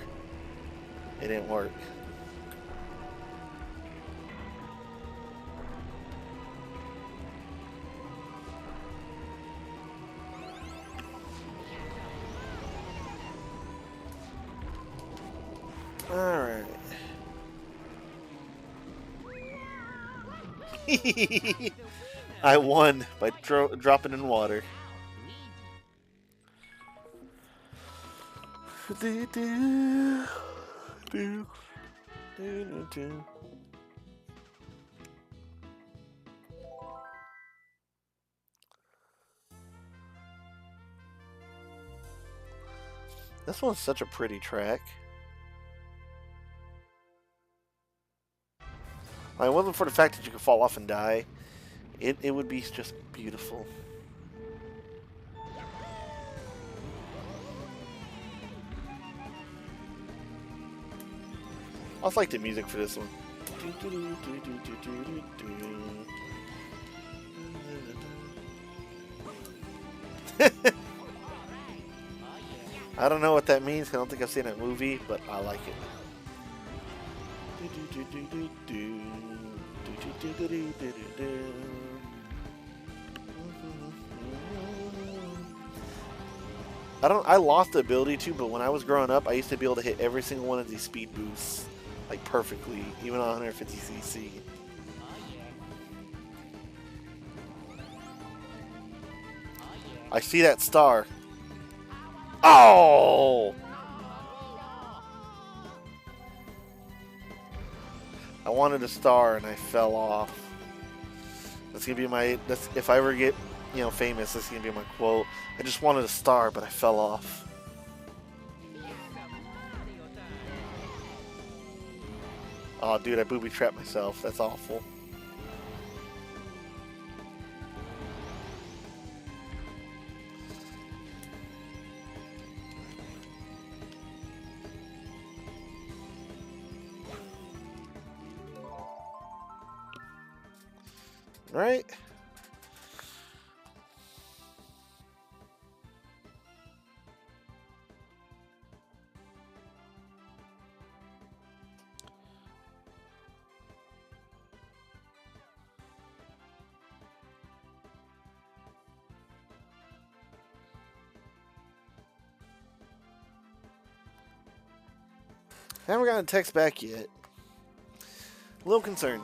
S1: It didn't work. Alright. I won by dropping in water. This one's such a pretty track. If it wasn't for the fact that you could fall off and die, it would be just beautiful. I also like the music for this one. I don't know what that means. I don't think I've seen that movie, but I like it. I lost the ability to, but when I was growing up, I used to be able to hit every single one of these speed boosts like perfectly, even on 150 cc. I see that star. Oh! I wanted a star and I fell off. That's gonna be my. That's if I ever get, famous. That's gonna be my quote. I just wanted a star, but I fell off. Oh, dude, I booby trapped myself. That's awful. All right. Haven't gotten a text back yet. A little concerned.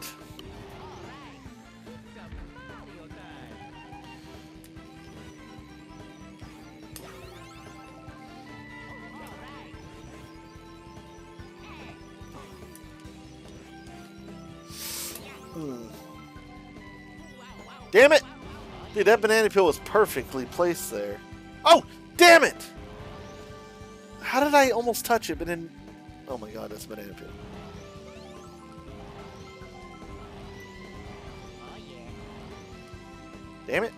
S1: Damn it! Dude, that banana peel was perfectly placed there. Oh, damn it! How did I almost touch it, but then... Oh my god, that's a banana peel. Damn it.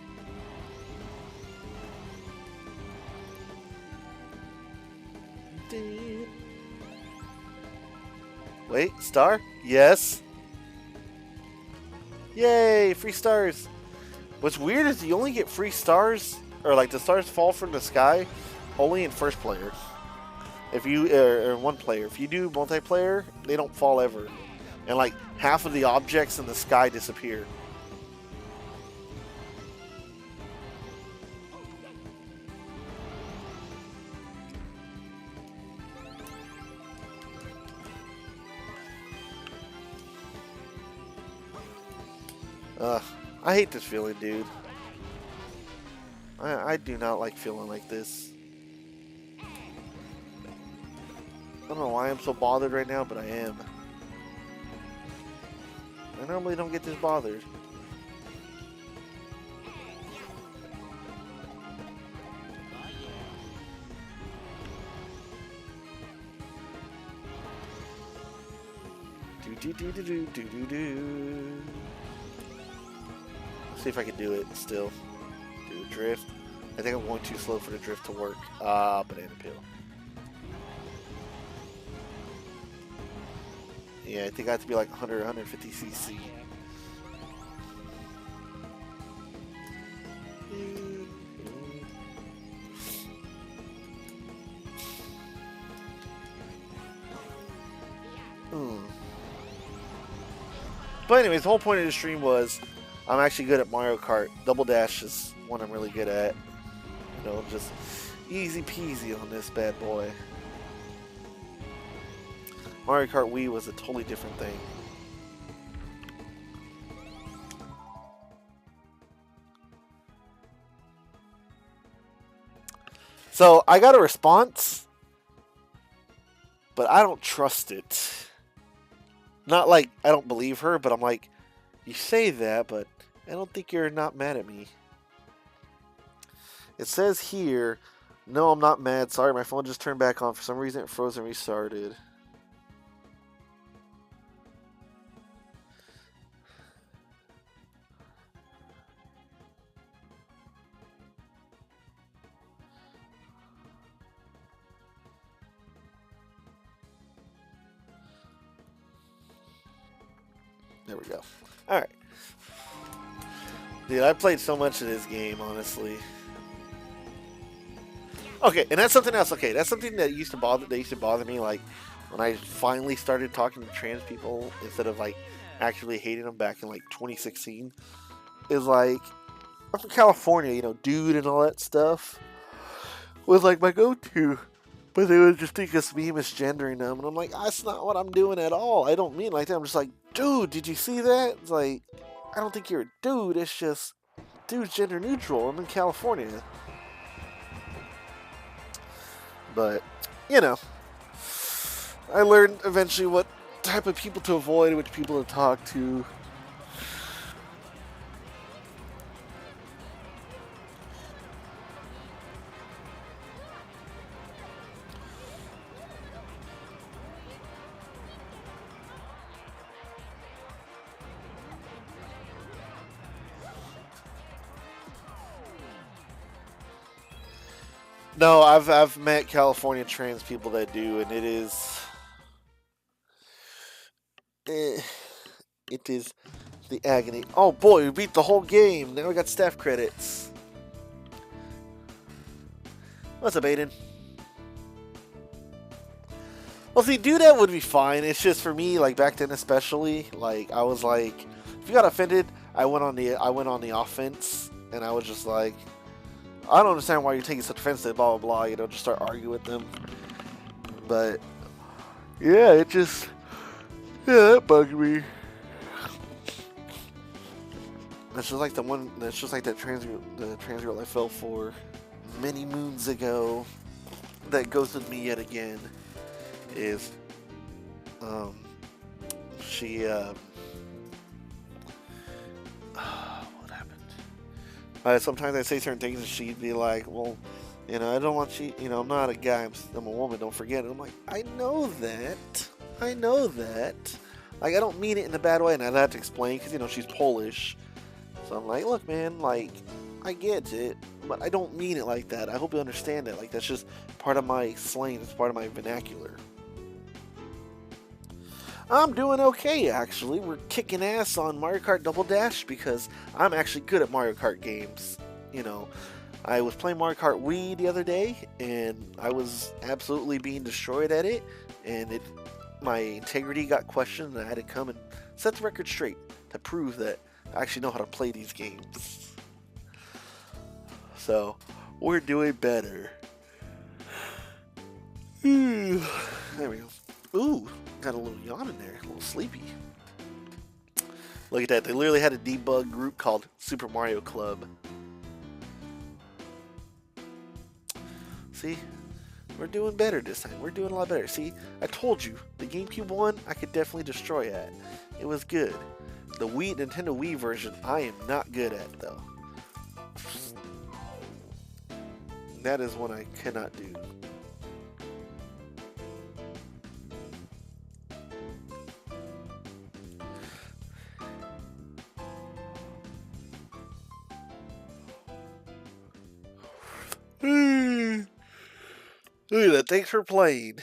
S1: Wait, star? Yes. Yay, free stars. What's weird is you only get free stars, or like the stars fall from the sky, only in first player. If you, or one player. If you do multiplayer, they don't fall ever. And like half of the objects in the sky disappear. I hate this feeling, dude. I do not like feeling like this. I don't know why I'm so bothered right now, but I am. I normally don't get this bothered. Do. See if I can do it still. Do a drift. I think I'm going too slow for the drift to work. Banana peel. Yeah, I think I have to be like 100, 150 cc. But anyways, the whole point of the stream was I'm actually good at Mario Kart. Double Dash is one I'm really good at. You know, just easy peasy on this bad boy. Mario Kart Wii was a totally different thing. So I got a response, but I don't trust it. Not like I don't believe her, but I'm like, you say that, but I don't think you're not mad at me. It says here, no, I'm not mad. Sorry, my phone just turned back on. For some reason, it froze and restarted. There we go. Alright. Dude, I played so much of this game, honestly. Okay, and that's something else. Okay, that's something that used to bother me, like, when I finally started talking to trans people, instead of, like, actually hating them back in, like, 2016. Is, like, I'm from California, you know, dude and all that stuff was, like, my go-to. But they would just think it's me misgendering them. And I'm like, that's not what I'm doing at all. I don't mean like that. I'm just like, dude, did you see that? It's like, I don't think you're a dude. It's just, dude's gender neutral. I'm in California. But, you know, I learned eventually what type of people to avoid, which people to talk to. No, I've met California trans people that do, and it is, it is the agony. Oh boy, we beat the whole game. Now we got staff credits. What's up, Aiden? Well, see, do that would be fine. It's just for me, like back then, especially, like I was like, if you got offended, I went on the offense, and I was just like, I don't understand why you're taking such offense to blah blah blah. You know, just start arguing with them. But yeah, it just that bugged me. That's just like the one. That's just like that the trans girl I fell for many moons ago. That goes with me yet again. Is she what happened? Sometimes I say certain things and she'd be like, well, you know, I don't want you, you know, I'm not a guy, I'm a woman, don't forget it. I'm like, I know that. Like, I don't mean it in a bad way, and I'd have to explain because, you know, she's Polish. So I'm like, look, man, like, I get it, but I don't mean it like that. I hope you understand it. Like, that's just part of my slang, it's part of my vernacular. I'm doing okay, actually. We're kicking ass on Mario Kart Double Dash because I'm actually good at Mario Kart games. You know, I was playing Mario Kart Wii the other day, and I was absolutely being destroyed at it, and my integrity got questioned, and I had to come and set the record straight to prove that I actually know how to play these games. So, we're doing better. There we go. Ooh, got a little yawn in there, a little sleepy. Look at that, they literally had a debug group called Super Mario Club. See, we're doing better this time. We're doing a lot better. See, I told you, the GameCube one, I could definitely destroy at. It was good. The Nintendo Wii version, I am not good at, though. That is one I cannot do. Look at that. Thanks for playing.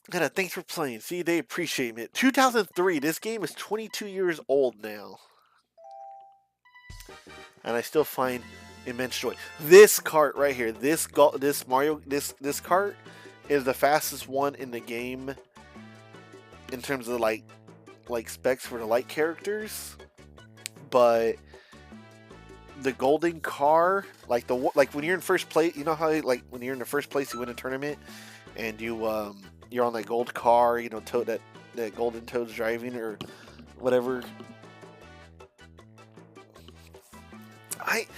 S1: Thanks for playing. See, they appreciate it. 2003. This game is 22 years old now. And I still find immense joy. This cart right here, this cart is the fastest one in the game in terms of like specs for the light characters. But the golden car, like when you're in first place, you know how like when you're in the first place you win a tournament and you're on that gold car, you know, that golden Toad's driving or whatever. I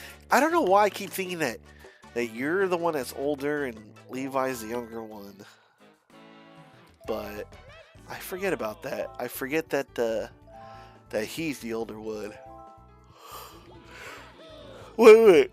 S1: don't know why I keep thinking that you're the one that's older and Levi's the younger one, but I forget about that. I forget that he's the older one. Wait.